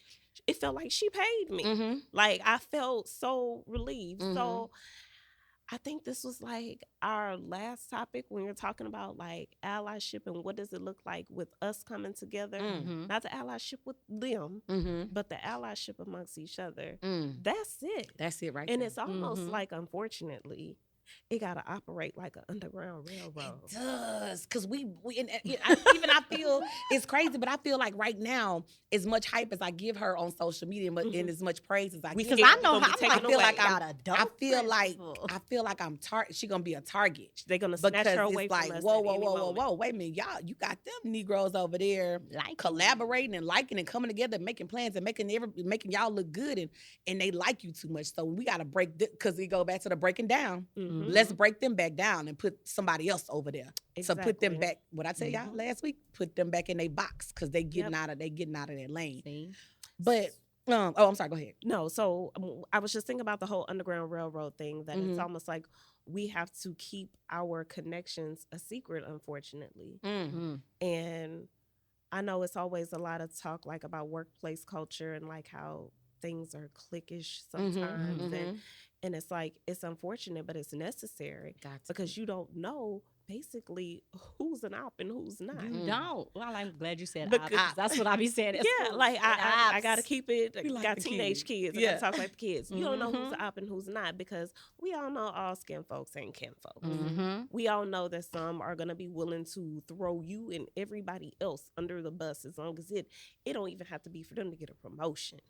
she paid me. Like I felt so relieved. So I think this was like our last topic when you're talking about like allyship and what does it look like with us coming together. Not the allyship with them, but the allyship amongst each other. That's it. That's it right And there. it's almost like, unfortunately, it got to operate like an underground railroad. It does. Because I feel it's crazy, but I feel like right now, as much hype as I give her on social media and as much praise as I give Because I know how I feel like I feel like I'm she gonna be a target. They're gonna snatch her away like, from us. Whoa, wait a minute, y'all, you got them Negroes over there collaborating and liking and coming together, and making plans and making y'all look good, and they like you too much. So we gotta break because we go back to the breaking down. Let's break them back down and put somebody else over there. Exactly. So put them back. What I tell y'all last week, put them back in their box, because they getting out of their lane. See? But I'm sorry. Go ahead. No, so I was just thinking about the whole Underground Railroad thing, that it's almost like we have to keep our connections a secret, unfortunately. And I know it's always a lot of talk like about workplace culture and like how things are cliquish sometimes. And it's like, it's unfortunate, but it's necessary, because you don't know basically who's an op and who's not. You don't. Well, I'm glad you said Because- op. That's what I be saying. Yeah, like I gotta keep it. I We like got the teenage kids. I Yeah. gotta talk like the kids. You don't know who's an op and who's not, because we all know all skin folks ain't kin folks. We all know that some are gonna be willing to throw you and everybody else under the bus, as long as it don't even have to be for them to get a promotion.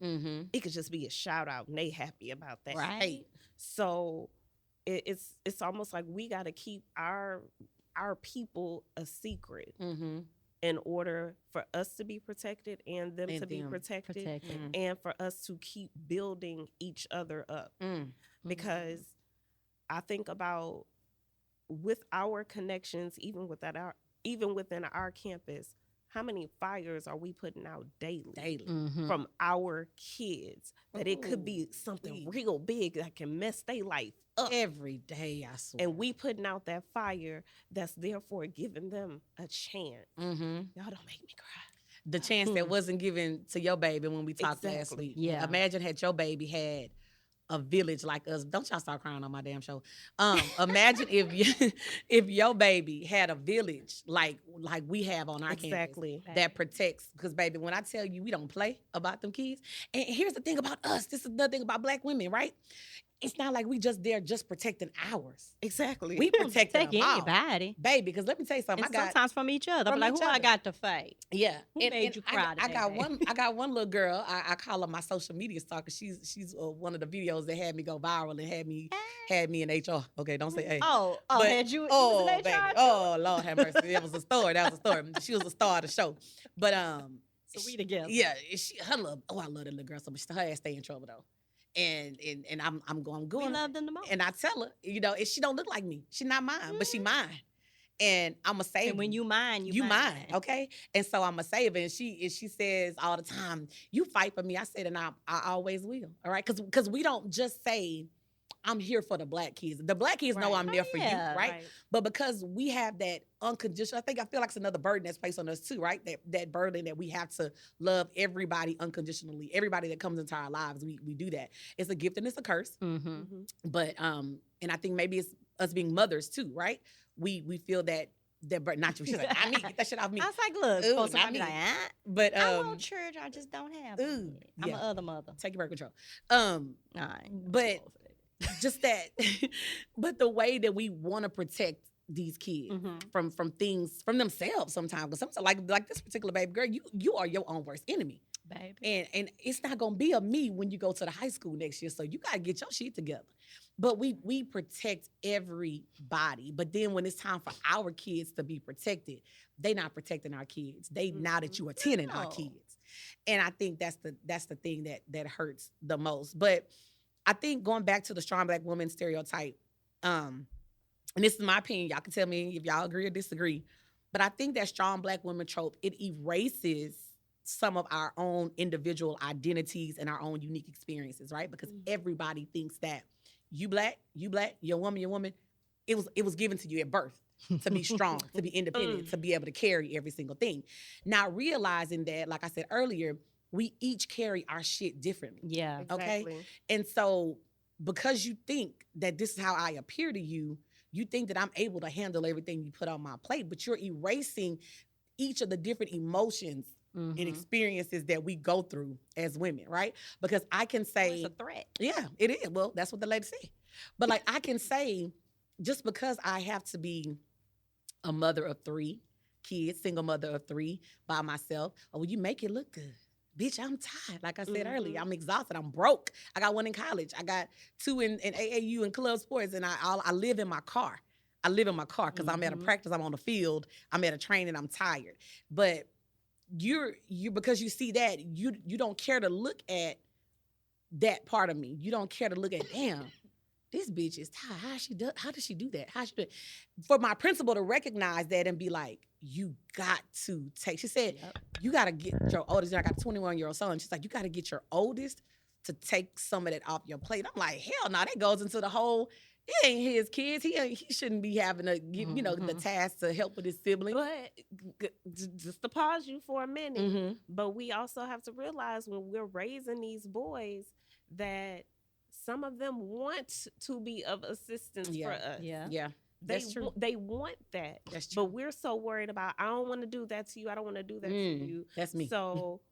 It could just be a shout out, and they happy about that. Right. So it's almost like we got to keep our people a secret in order for us to be protected and them to be protected, and for us to keep building each other up. Because I think about, with our connections, even within our campus, how many fires are we putting out daily. From our kids, that it could be something real big that can mess their life up Every day, I swear. and we putting out that fire that's therefore giving them a chance. Y'all don't make me cry. The chance that wasn't given to your baby when we talked last Exactly. week. Yeah. Imagine had your baby had a village like us. Don't y'all start crying on my damn show. Imagine if your baby had a village like we have on our Exactly. campus that protects. Because baby, when I tell you we don't play about them kids, and here's the thing about us. This is the thing about Black women, right? It's not like we just there just protecting ours. Exactly. We protecting Take them all. anybody. Baby, because let me tell you something. And I got sometimes from each other. from But like, each who I other. got to fight? Yeah, Who made you cry I today, got babe? I got one little girl. I call her my social media star, because she's one of the videos that had me go viral and had me in HR. Okay, don't say hey. Oh, But- had you? Oh, was it baby. HR? Oh, Lord have mercy. That was a story. She was a star of the show. But So we together. yeah, I love that little girl so much. Her ass stay in trouble though. And I'm going. We love them the most. And I tell her, and she don't look like me. She not mine, but she mine. And I'ma save And when you mine, you mine, okay? And so I'ma save her. And she says all the time, you fight for me. I said, and I always will. All right, because we don't just say I'm here for the black kids. The black kids know Right. I'm there for you, yeah. right? But because we have that unconditional, I feel like it's another burden that's placed on us too, right? That burden that we have to love everybody unconditionally. Everybody that comes into our lives, we do that. It's a gift and it's a curse. Mm-hmm. Mm-hmm. But and I think maybe it's us being mothers too, right? We feel that burden. Not you. She's like, I need get that shit off me. I was like, look, Ooh, supposed to not be me. like, But I want church, I just don't have ooh, it. I'm yeah. a other mother. Take your birth control. Nah, But just that, but the way that we want to protect these kids Mm-hmm. from things from themselves sometimes. Because sometimes, like this particular baby girl, you are your own worst enemy, baby. and it's not gonna be a me when you go to the high school next year. So you gotta get your shit together. But we protect everybody. But then when it's time for our kids to be protected, they not protecting our kids. They now that you attending our No. kids, and I think that's the thing that hurts the most. But I think going back to the strong black woman stereotype, and this is my opinion, y'all can tell me if y'all agree or disagree, but I think that strong black woman trope, it erases some of our own individual identities and our own unique experiences, right? Because everybody thinks that you black, your woman, it was given to you at birth to be strong, to be independent, to be able to carry every single thing. Now realizing that, like I said earlier, we each carry our shit differently. Yeah. Okay. Exactly. And so because you think that this is how I appear to you, you think that I'm able to handle everything you put on my plate, but you're erasing each of the different emotions and experiences that we go through as women, right? Because I can say, It's a threat. yeah, it is. Well, that's what the lady said. But like I can say, just because I have to be a mother of 3 kids, single mother of 3 by myself, oh, well, you make it look good. Bitch, I'm tired. Like I said earlier, I'm exhausted. I'm broke. I got 1 in college. I got 2 in AAU and club sports, and I live in my car. I live in my car because I'm at a practice. I'm on the field. I'm at a training. I'm tired. But you because you see that you don't care to look at that part of me. You don't care to look at damn. This bitch is tired. How does she do that? How she do it? For my principal to recognize that and be like, you got to take. She said, you got to get your oldest. I got a 21-year-old son. She's like, you got to get your oldest to take some of that off your plate. I'm like, hell no, that goes into the whole. It ain't his kids. He shouldn't be having to give the task to help with his sibling. But just to pause you for a minute, Mm-hmm. but we also have to realize when we're raising these boys that some of them want to be of assistance for us. Yeah. Yeah, that's true. They want that. That's true. But we're so worried about, I don't want to do that to you. I don't want to do that to you. That's me. So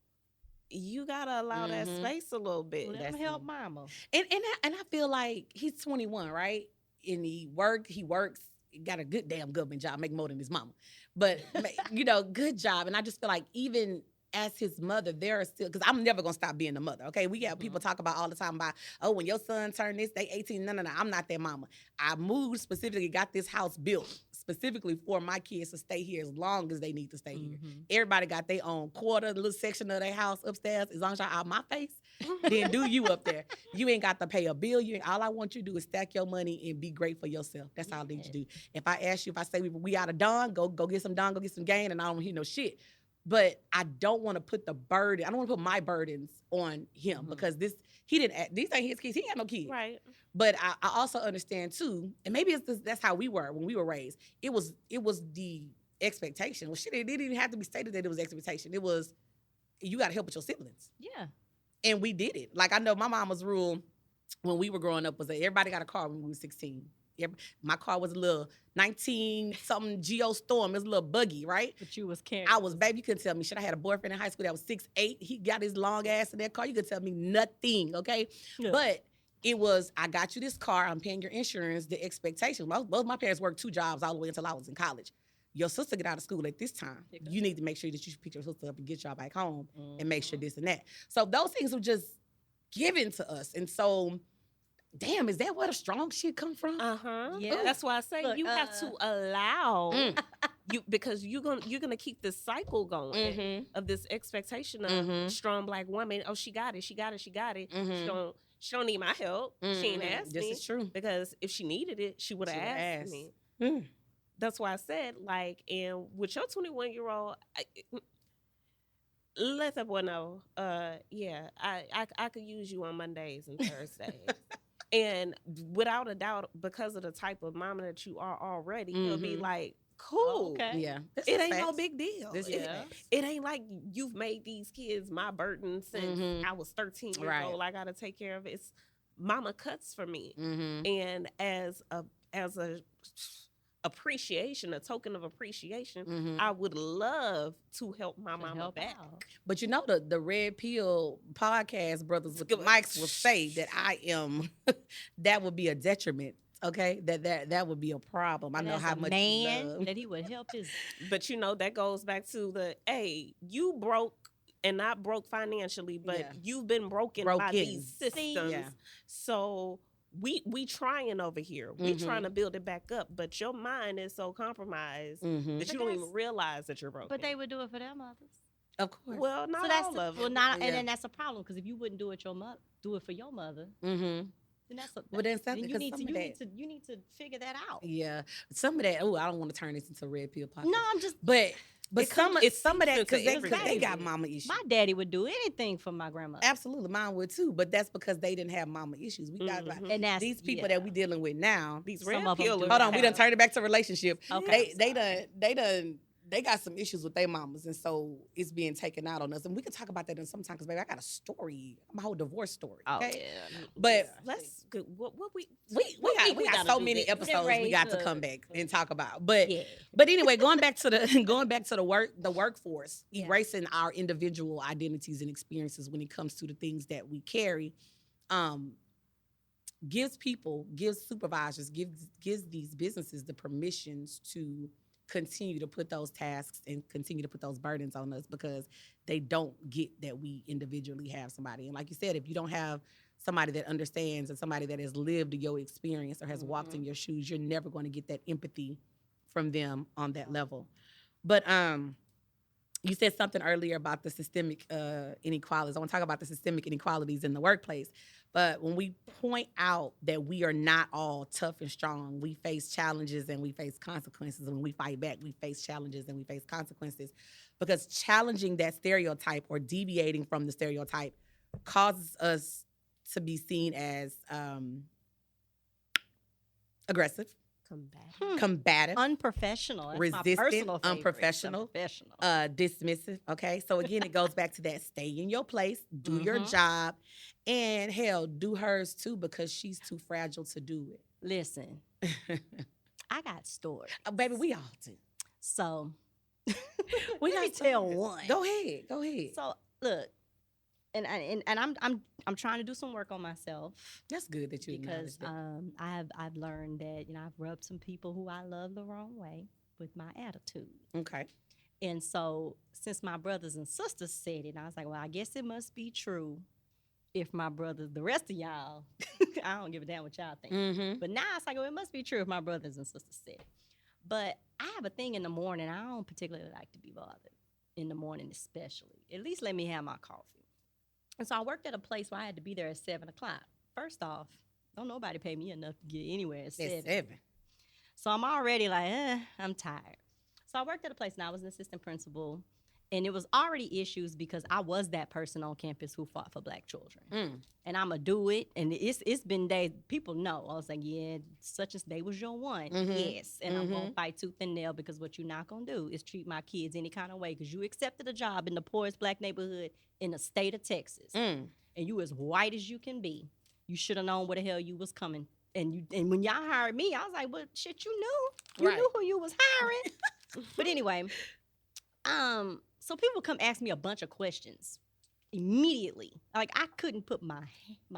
you got to allow that space a little bit. Let him help mama. And I feel like he's 21, right? And he works, he got a good damn government job, make more than his mama. But, good job. And I just feel like even as his mother, there are still, because I'm never going to stop being the mother, okay? We got people talk about all the time about, oh, when your son turned this, they 18. No, I'm not their mama. I moved specifically, got this house built specifically for my kids to stay here as long as they need to stay here. Everybody got their own quarter, little section of their house upstairs. As long as y'all out my face, then do you up there. You ain't got to pay a bill. All I want you to do is stack your money and be great for yourself. That's all I need you to do. If I ask you, if I say we out of Dawn, go get some Dawn, go get some gain, and I don't hear no shit. But I don't want to put the burden. I don't want to put my burdens on him because these ain't his kids. He ain't got no kids. Right. But I also understand too, and maybe that's how we were when we were raised. It was the expectation. Well, shit, it didn't even have to be stated that it was expectation. It was you got to help with your siblings. Yeah. And we did it. Like I know my mama's rule when we were growing up was that everybody got a car when we were 16. My car was a little 19-something Geo Storm. It was a little buggy, right? But you was carrying. I was, baby, you couldn't tell me shit. I had a boyfriend in high school that was 6'8". He got his long ass in that car. You could tell me nothing, okay? Yeah. But it was, I got you this car. I'm paying your insurance. The expectation. Both my parents worked 2 jobs all the way until I was in college. Your sister get out of school at this time. You need to make sure that you pick your sister up and get y'all back home and make sure this and that. So those things were just given to us. And so, damn, is that where the strong shit come from? Yeah. That's why I say Look, you have to allow you, because you're gonna keep this cycle going of this expectation of strong black woman. Oh, she got it. She don't need my help. She ain't asked me. This is true. Because if she needed it, she would have asked me. That's why I said, like, and with your 21-year-old, let that boy know. Yeah, I could use you on Mondays and Thursdays. And without a doubt, because of the type of mama that you are already, you'll be Mhm. like, cool. Okay. Yeah. This It is ain't no facts. big deal. This is Yeah. facts. It ain't like you've made these kids my burden since Mhm. I was 13 years Right. old. I gotta take care of it. It's mama cuts for me. Mm-hmm. And as a appreciation, a token of appreciation, Mm-hmm. I would love to help my To mama help back. out. But you know the Red Pill podcast brothers with the mics will say that I am that would be a detriment. Okay, that would be a problem. I And know as how a much man you love. that he would help his. But you know, that goes back to the, hey, you broke and not broke financially, but Yeah. you've been broken by Broken. these systems. Yeah. So we trying over here. We Mhm. trying to build it back up, but your mind is so compromised Mm-hmm. that But you don't even that's- realize that you're broken. But they would do it for their mothers. Of course. well, not So that's all of well, them. not, Yeah. and then that's a problem because if you wouldn't do it do it for your mother, Mm-hmm. then that's a. Well, then something- then you 'cause need to some of that- you need to figure that out. Yeah. Some of that. Oh, I don't want to turn this into Red Pill podcast. No, I'm just. But It comes- it some of that seeps because into they everything. got mama issues. My daddy would do anything for my grandmother. Absolutely, mine would too. But that's because they didn't have mama issues. We got Mhm. And that's these people yeah. that we dealing with now. These Some red of 'em pillers. do Hold on, we done have- turned it back to relationship. Okay. They got some issues with their mamas, and so it's being taken out on us. And we can talk about that in some time because baby, I got a story, my whole divorce story. Oh Okay, yeah. but Let's what we we got gotta so do many this. episodes we Raise got to the- come back and talk about. But Yeah. but anyway, going back to the workforce, Yeah. erasing our individual identities and experiences when it comes to the things that we carry, gives supervisors, gives these businesses the permissions to continue to put those tasks and continue to put those burdens on us because they don't get that we individually have somebody. And like you said, if you don't have somebody that understands and somebody that has lived your experience or has walked in your shoes, you're never going to get that empathy from them on that level. But you said something earlier about the systemic inequalities. I want to talk about the systemic inequalities in the workplace. But when we point out that we are not all tough and strong, we face challenges and we face consequences. When we fight back, we face challenges and we face consequences. Because challenging that stereotype or deviating from the stereotype causes us to be seen as aggressive, combative, Unprofessional. That's resistant, my personal favorite. unprofessional, Unprofessional. dismissive. Okay, so again, it goes back to that: stay in your place, do your Mhm. job, and hell, do hers too because she's too fragile to do Listen, it. I got stories. Baby, we all do. So We let me got tell stories. one. Go ahead. So look, and I'm trying to do some work on myself That's good that you because acknowledge that. I've learned that I've rubbed some people who I love the wrong way with my attitude. Okay. And so since my brothers and sisters said it, I was like, well, I guess it must be true. If my brothers, the rest of y'all, I don't give a damn what y'all think. Mm-hmm. But now it's like, well, it must be true if my brothers and sisters said it. But I have a thing in the morning. I don't particularly like to be bothered in the morning, especially. At least let me have my coffee. And so I worked at a place where I had to be there at 7 o'clock. First off, don't nobody pay me enough to get anywhere at 7. That's 7. So I'm already like, I'm tired. So I worked at a place and I was an assistant principal. And it was already issues because I was that person on campus who fought for Black children. Mm. And I'm going to do it. And it's been days. People know. I was like, yeah, such as they was your one. Mhm. Yes. And I'm going to fight tooth and nail because what you're not going to do is treat my kids any kind of way because you accepted a job in the poorest Black neighborhood in the state of Texas. Mm. And you as white as you can be. You should have known where the hell you was coming. And when y'all hired me, I was like, well, shit, you knew. You Right. knew who you was hiring. But anyway, so people come ask me a bunch of questions immediately. Like I couldn't put my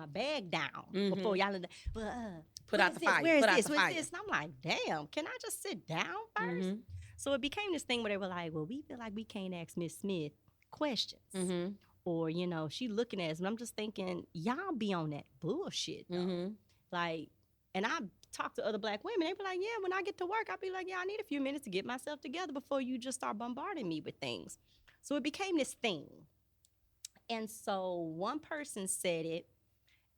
bag down before y'all. Well, Put where out is the this? fire. Where is Put out this? the Where's fire. this? And I'm like, damn, can I just sit down 1st Mhm. So it became this thing where they were like, well, we feel like we can't ask Miss Smith questions. Mm-hmm. Or, she looking at us. And I'm just thinking, y'all be on that bullshit, though. Mm-hmm. Like, and I talk to other Black women. They be like, yeah, when I get to work, I'll be like, yeah, I need a few minutes to get myself together before you just start bombarding me with things. So it became this thing. And so one person said it,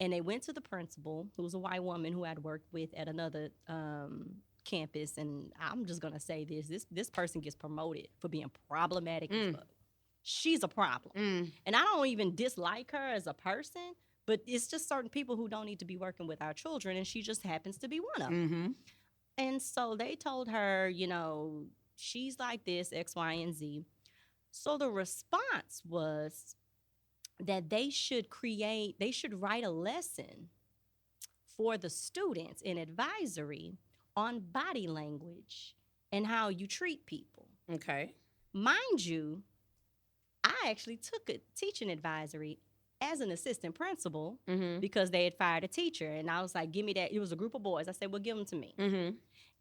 and they went to the principal, who was a white woman who I'd worked with at another campus. And I'm just going to say this person gets promoted for being problematic as fuck. She's a problem. Mm. And I don't even dislike her as a person, But it's just certain people who don't need to be working with our children, and she just happens to be one of them. Mm-hmm. And so they told her, she's like this, X, Y, and Z. So the response was that they should write a lesson for the students in advisory on body language and how you treat people. Okay. Mind you, I actually took a teaching advisory as an assistant principal because they had fired a teacher. And I was like, give me that. It was a group of boys. I said, well, give them to me. Mm-hmm.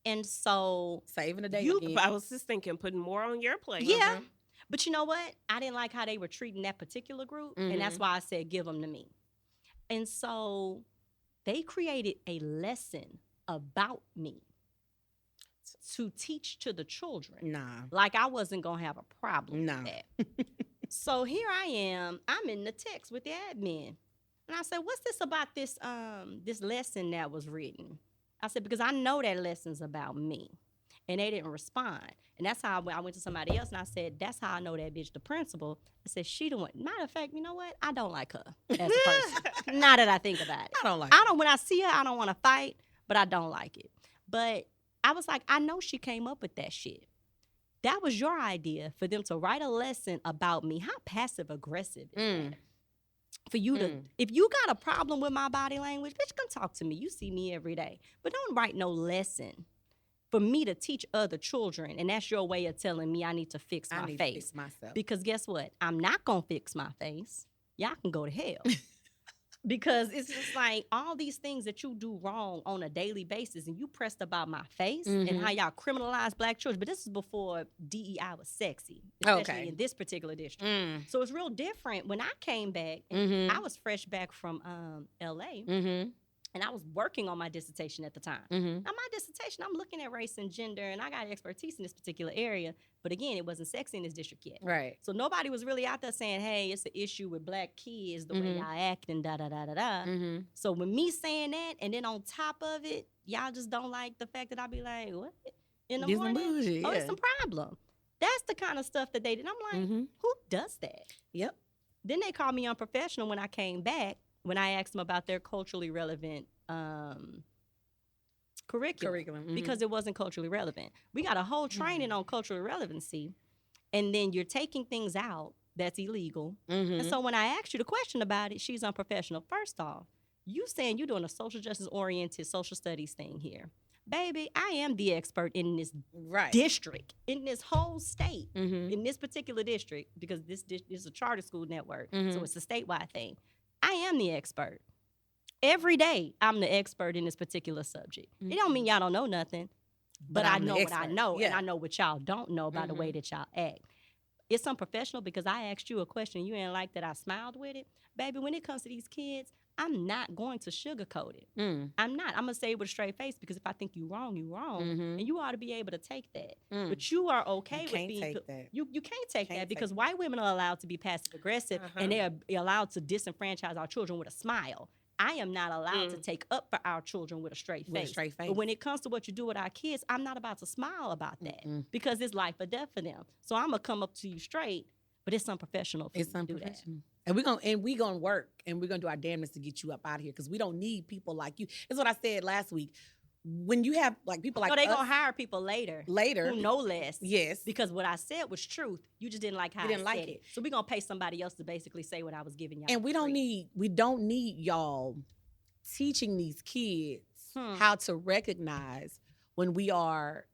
And so Saving the day. I was just thinking, putting more on your plate. yeah. But you know what? I didn't like how they were treating that particular group. And that's why I said, give them to me. And so they created a lesson about me to teach to the children. Nah. Like I wasn't going to have a problem Nah. with that. So here I am. I'm in the text with the admin. And I said, what's this about this lesson that was written? I said, because I know that lesson's about me. And they didn't respond. And that's how I went to somebody else and I said, that's how I know that bitch, the principal. I said, she the one. Matter of fact, you know what? I don't like her as a person. Now that I think about it. I don't like her. When I see her, I don't want to fight, but I don't like it. But I was like, I know she came up with that shit. That was your idea for them to write a lesson about me. How passive aggressive is that? For you to, if you got a problem with my body language, bitch, come talk to me. You see me every day. But don't write no lesson for me to teach other children. And that's your way of telling me I need to fix my face. Fix myself. Because guess what? I'm not going to fix my face. Y'all can go to hell. Because it's just like all these things that you do wrong on a daily basis and you pressed about my face and how y'all criminalize black children. But this is before DEI was sexy, especially in this particular district. So it's real different. When I came back, and I was fresh back from LA. And I was working on my dissertation at the time. Now, my dissertation, I'm looking at race and gender, and I got expertise in this particular area. But again, it wasn't sexy in this district yet. Right. So nobody was really out there saying, hey, it's an issue with black kids, the way y'all act and da-da-da-da-da. So with me saying that, and then on top of it, y'all just don't like the fact that I be like, what? In the morning? Bougie, it's some problem. That's the kind of stuff that they did. I'm like, who does that? Yep. Then they called me unprofessional when I came back, when I asked them about their culturally relevant curriculum. Because it wasn't culturally relevant. We got a whole training on cultural relevancy, and then you're taking things out that's illegal. And so when I asked you the question about it, she's unprofessional. First off, you saying you're doing a social justice oriented social studies thing here. Baby, I am the expert in this district, in this whole state, in this particular district, because this is a charter school network, so it's a statewide thing. I am the expert. Every day, I'm the expert in this particular subject. It don't mean y'all don't know nothing, but I know what I know, and I know what y'all don't know by the way that y'all act. It's unprofessional because I asked you a question. You ain't like that I smiled with it. Baby, when it comes to these kids, I'm not going to sugarcoat it. I'm not. I'm going to say it with a straight face because if I think you're wrong, you're wrong. And you ought to be able to take that. But you are okay with being... You can't take that because white women are allowed to be passive-aggressive and they are allowed to disenfranchise our children with a smile. I am not allowed to take up for our children with a straight face. But when it comes to what you do with our kids, I'm not about to smile about that because it's life or death for them. So I'm going to come up to you straight, but it's unprofessional for you to do that. And we're gonna work and we're gonna do our damnedest to get you up out of here because we don't need people like you. That's what I said last week. When you have like people like they us, gonna hire people later who know less. Yes, because what I said was truth. You just didn't like how I said it. So we're gonna pay somebody else to basically say what I was giving y'all. And we don't need y'all teaching these kids how to recognize when we are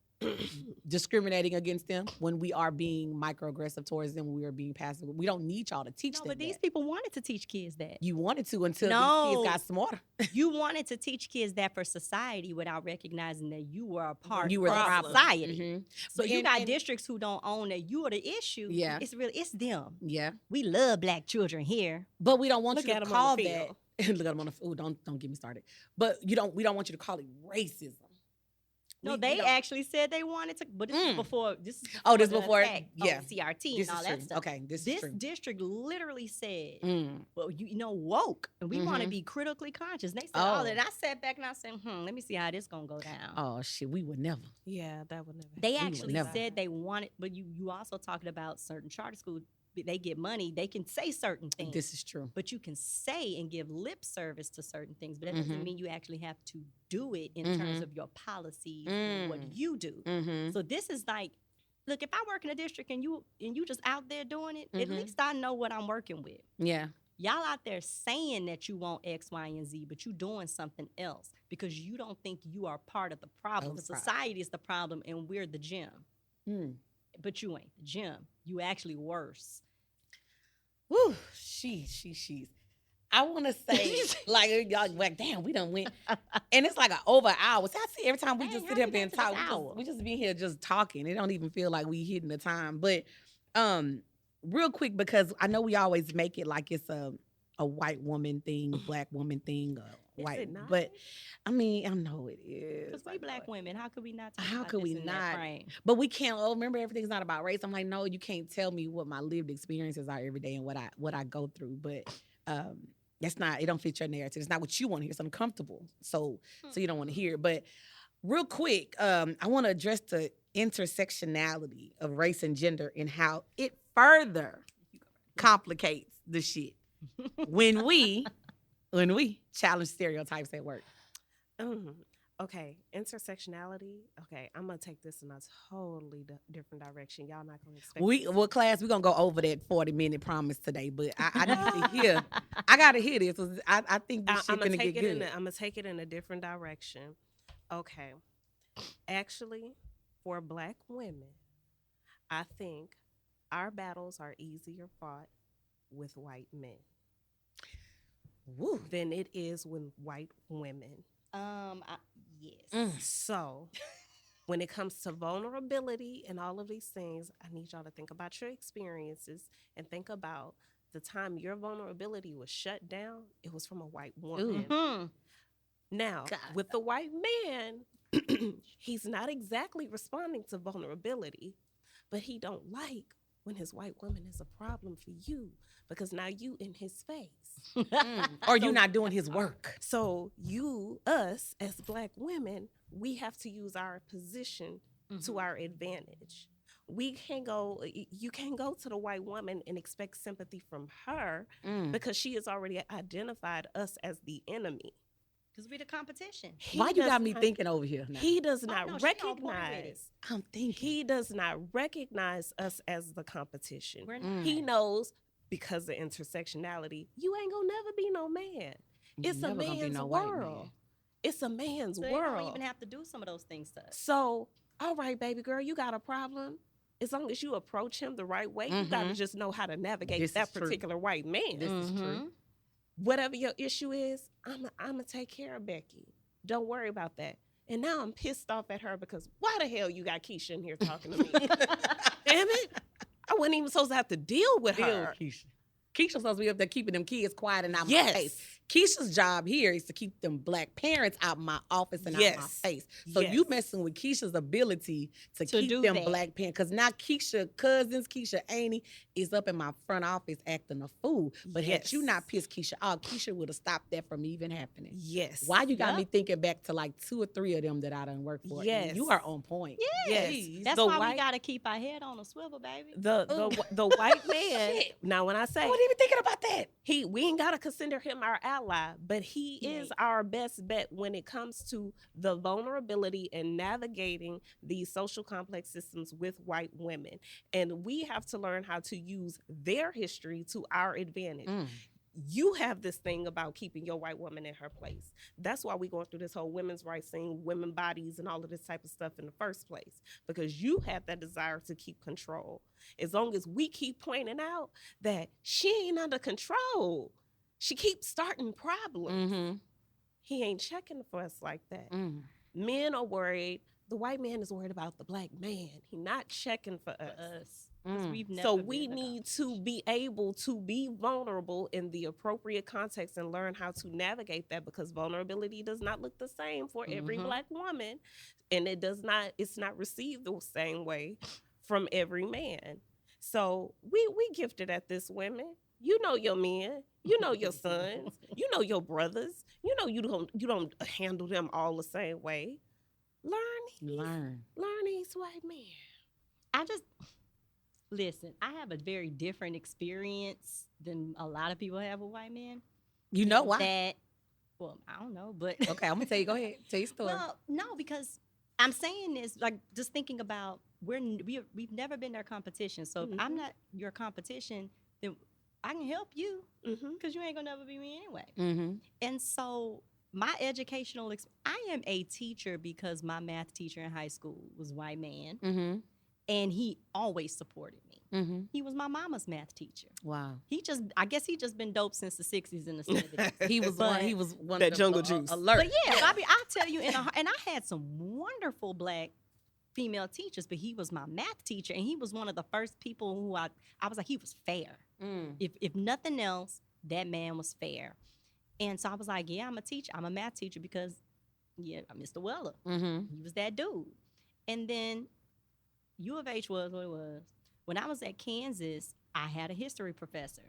discriminating against them, when we are being microaggressive towards them, when we are being passive. We don't need y'all to teach them. But these people wanted to teach kids that. You wanted to until these kids got smarter. You wanted to teach kids that for society without recognizing that you were a part of society. So you got districts who don't own that you are the issue. Yeah. It's them. Yeah. We love black children here. But we don't want you to call that. Look at them on the field. Don't get me started. But we don't want you to call it racism. No, they actually said they wanted to, but this is before. This is before CRT and all that stuff. Okay, this district literally said, "Well, woke, and we want to be critically conscious." And they said all that. And I sat back and I said, "Let me see how this gonna go down." Oh shit, we would never. Yeah, that would never. They actually said they wanted, but you also talking about certain charter school they get money, they can say certain things. This is true. But you can say and give lip service to certain things, but that doesn't Mhm. mean you actually have to do it in terms of your policies Mm. and what you do. Mm-hmm. So this is like, look, if I work in a district and you just out there doing it, at Mhm. least I know what I'm working with. Yeah. Y'all out there saying that you want X, Y, and Z, but you doing something else because you don't think you are part of the problem. Of the problem. Society is the problem and we're the gym. Mm. But you ain't the gym. You actually worse. Woo. She's. I want to say, like, y'all, like, damn, we done went. And it's like over an hour. So I see every time we Dang, just how sit we up got and to this talk, hour? we just be here just talking. It don't even feel like we hitting the time. But real quick, because I know we always make it like it's a white woman thing, black woman thing, white. it not? But I mean, I know it is. Because we black women, how could we not talk How about could this we in that not? frame? But we can't. Oh, remember, everything's not about race. I'm like, no, you can't tell me what my lived experiences are every day and what I go through. But that's not. It don't fit your narrative. It's not what you want to hear. It's uncomfortable. So you don't want to hear it. But real quick, I want to address the intersectionality of race and gender and how it further complicates the shit when we challenge stereotypes at work. Okay, intersectionality. Okay, I'm gonna take this in a totally different direction. Y'all not gonna expect this. Class, we're gonna go over that 40-minute promise today, but I need to hear. I gotta hear this. I think this shit gonna get good. I'm gonna take it in a different direction. Okay, actually, for black women, I think our battles are easier fought with white men Woo. than it is with white women. Yes. So, when it comes to vulnerability and all of these things, I need y'all to think about your experiences and think about the time your vulnerability was shut down. It was from a white woman. Mhm. Now, God. with the white man, he's not exactly responding to vulnerability, but he don't like when his white woman is a problem for you because now you in his face. Or you not doing his work. So us as black women, we have to use our position to our advantage. You can't go to the white woman and expect sympathy from her because she has already identified us as the enemy. Because we the competition. Why you got me thinking over here now? He does no, not she on point with it. recognize. I'm thinking. He does not recognize us as the competition. We're not. He knows because of intersectionality, you ain't gonna never be no man. It's Never a gonna be man's no white world. man. It's a man's So they world. don't even have to do some of those things to us. So, all right, baby girl, you got a problem. As long as you approach him the right way, you gotta just know how to navigate This that is true. particular white man. This is true. Whatever your issue is, I'm gonna take care of Becky. Don't worry about that. And now I'm pissed off at her because why the hell you got Keisha in here talking to me? Damn it. I wasn't even supposed to have to deal with her. Keisha. Keisha's supposed to be up there keeping them kids quiet and out Yes. my face. Keisha's job here is to keep them black parents out my office and out my Yes. face. So Yes. you messing with Keisha's ability to keep do them that. black parents. Because now Keisha cousins, Keisha Annie is up in my front office acting a fool. But had you Yes. not pissed Keisha off, Keisha would have stopped that from even happening. Yes. Why you got Yup. me thinking back to like 2 or 3 of them that I done worked for? Yes. You are on point. Yes. That's The why white- we gotta keep our head on a swivel, baby. The white man. Shit. Now, when I I say wasn't even thinking about that. we ain't gotta consider him our ally, but he is our best bet when it comes to the vulnerability and navigating these social complex systems with white women. And we have to learn how to use their history to our advantage. You have this thing about keeping your white woman in her place. That's why we're going through this whole women's rights thing, women bodies, and all of this type of stuff in the first place. Because you have that desire to keep control. As long as we keep pointing out that she ain't under control, she keeps starting problems. He ain't checking for us like that. Men are worried. The white man is worried about the black man. He not checking for us. 'Cause we've never So been we the need to be able to be vulnerable in the appropriate context and learn how to navigate that because vulnerability does not look the same for every black woman. And it's not received the same way from every man. So we gifted at this, women. You know your men, you know your sons, you know your brothers. You know you don't handle them all the same way. Learn these white men. Listen, I have a very different experience than a lot of people have with white men. You know why? That, well, I don't know, but Okay, I'm gonna tell you. Go ahead, tell your story. well, no, because I'm saying this like just thinking about we've never been their competition. So if I'm not your competition, then I can help you because you ain't gonna never be me anyway. Mm-hmm. And so my educational, I am a teacher because my math teacher in high school was a white man, Mm-hmm. and he always supported me. Mm-hmm. He was my mama's math teacher. Wow. I guess he just been dope since the 60s and the 70s. He was But- one. He was one That of the, jungle juice. alert. But yeah, I tell you, and I had some wonderful black female teachers, but he was my math teacher, and he was one of the first people who I was like, he was fair. Mm. If nothing else, that man was fair. And so I was like, yeah, I'm a teacher. I'm a math teacher because, yeah, Mr. Weller. Mm-hmm. He was that dude. And then U of H was what it was. When I was at Kansas, I had a history professor.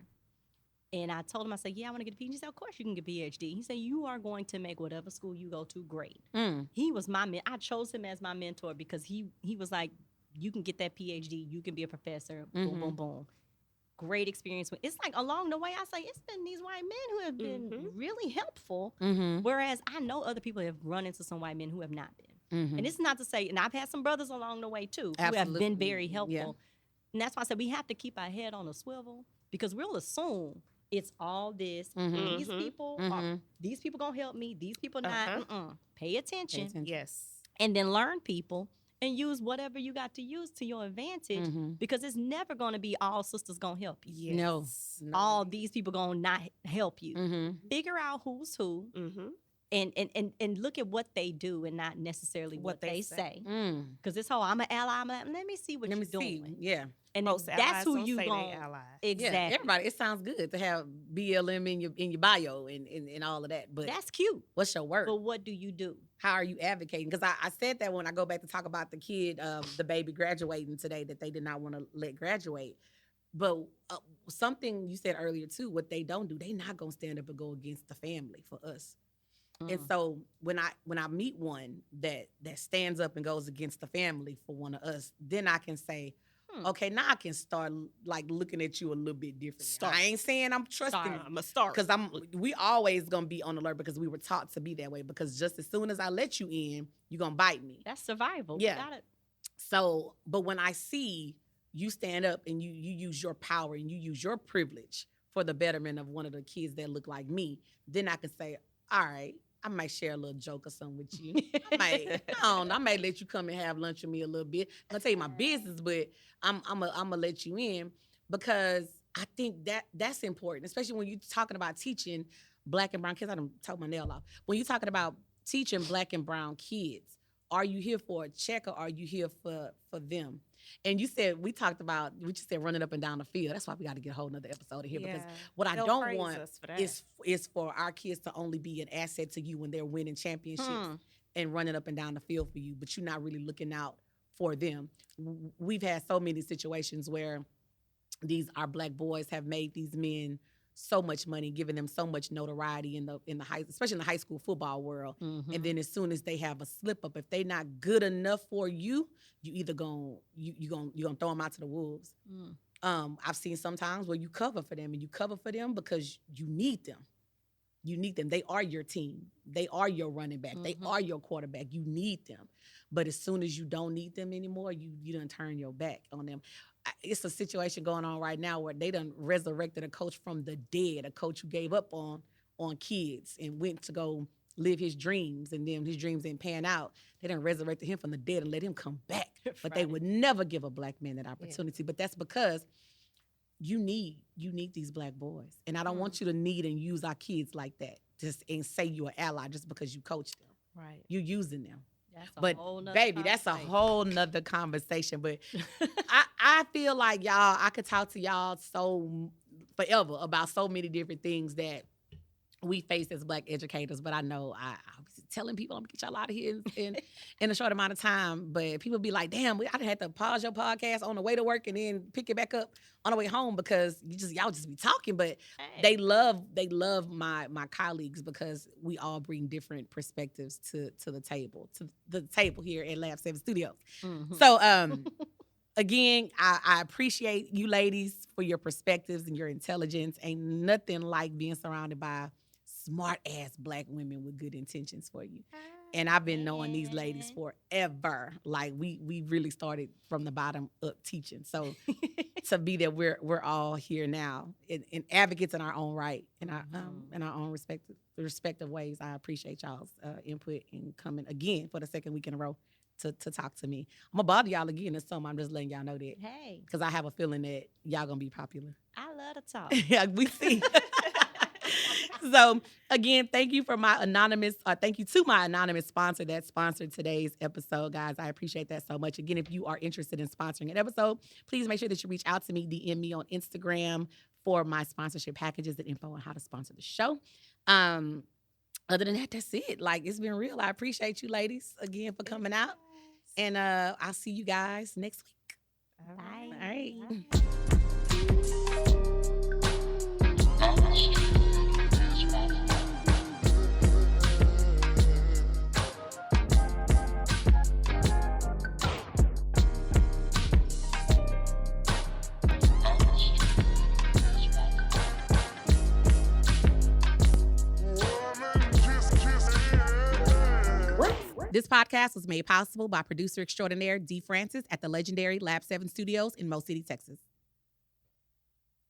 And I told him, I said, yeah, I want to get a PhD. He said, of course you can get a PhD. He said, you are going to make whatever school you go to great. Mm. He was my I chose him as my mentor because he was like, you can get that PhD. You can be a professor. Boom, boom, boom. Great experience. It's like along the way, I say, it's been these white men who have been really helpful. Mm-hmm. Whereas I know other people have run into some white men who have not been. Mm-hmm. And it's not to say, and I've had some brothers along the way too who have Absolutely. been very helpful. Yeah. And that's why I said we have to keep our head on a swivel because we'll assume it's all this. Mhm. These people Mhm. these people gonna help me. These people not. Pay attention Yes. and then learn people and use whatever you got to use to your advantage Mhm. because it's never gonna be all sisters gonna help you. Yes. No. No. All these people gonna not help you. Mm-hmm. Figure out who's who Mm-hmm. and look at what they do and not necessarily what they say. Mm. Because this whole I'm an ally, let me see what Let you're me see. doing. Yeah. And Most that's allies who don't you say they going allies. exactly. Yeah. Everybody. It sounds good to have BLM in your bio and all of that. But That's cute. what's your word? But what do you do? How are you advocating? Because I said that when I go back to talk about the kid, the baby graduating today, that they did not want to let graduate. But something you said earlier too, what they don't do, they not gonna stand up and go against the family for us. And so when I meet one that stands up and goes against the family for one of us, then I can say, okay, now I can start like looking at you a little bit differently. I ain't saying I'm trusting you. I'm a start. Because we always gonna be on alert because we were taught to be that way. Because just as soon as I let you in, you're gonna bite me. That's survival. Yeah. You gotta, So, but when I see you stand up and you use your power and you use your privilege for the betterment of one of the kids that look like me, then I can say, all right, I might share a little joke or something with you. I might let you come and have lunch with me a little bit. I'm gonna tell you my business, but I'm gonna let you in because I think that's important, especially when you're talking about teaching black and brown kids. I done talk my nail off. When you're talking about teaching black and brown kids, are you here for a check or are you here for them? And we talked about, we just said running up and down the field. That's why we got to get a whole nother episode of here because what I They'll don't praise want us for that. is for our kids to only be an asset to you when they're winning championships and running up and down the field for you, but you're not really looking out for them. We've had so many situations where our black boys have made these men so much money, giving them so much notoriety in the high, especially in the high school football world. And then as soon as they have a slip up, if they not good enough for you, you either gonna throw them out to the wolves. I've seen sometimes where you cover for them, and you cover for them because you need them. You need them. They are your team. They are your running back. They are your quarterback. You need them. But as soon as you don't need them anymore, you done turn your back on them. It's a situation going on right now where they done resurrected a coach from the dead, a coach who gave up on kids and went to go live his dreams, and then his dreams didn't pan out. They done resurrected him from the dead and let him come back. But they would never give a black man that opportunity. But that's because you need these black boys. And I don't want you to need and use our kids like that and say you're an ally just because you coach them. Right. You're using them. that's a But whole nother baby, that's a conversation. whole nother conversation. But I feel like y'all, I could talk to y'all so forever about so many different things that we face as black educators. But I know I was telling people I'm gonna get y'all out of here in a short amount of time. But people be like, damn, I had to pause your podcast on the way to work and then pick it back up on the way home because y'all just be talking. But they love my colleagues because we all bring different perspectives to the table here at Lab 7 Studios. So again, I appreciate you ladies for your perspectives and your intelligence. Ain't nothing like being surrounded by smart ass Black women with good intentions for you. And I've been knowing these ladies forever. Like we really started from the bottom up teaching. So to be that we're all here now and advocates in our own right, in our own respective ways. I appreciate y'all's input and coming again for the second week in a row to talk to me. I'm gonna bother y'all again this summer. I'm just letting y'all know that. Hey, because I have a feeling that y'all gonna be popular. I love to talk. Yeah, we see. So again, thank you to my anonymous sponsor that sponsored today's episode, guys. I appreciate that so much. Again, if you are interested in sponsoring an episode, please make sure that you reach out to me, DM me on Instagram for my sponsorship packages and info on how to sponsor the show. Other than that, that's it. Like, it's been real. I appreciate you ladies again for coming out. And I'll see you guys next week. Bye. All right. This podcast was made possible by producer extraordinaire D. Francis at the legendary Lab 7 Studios in Mo City, Texas.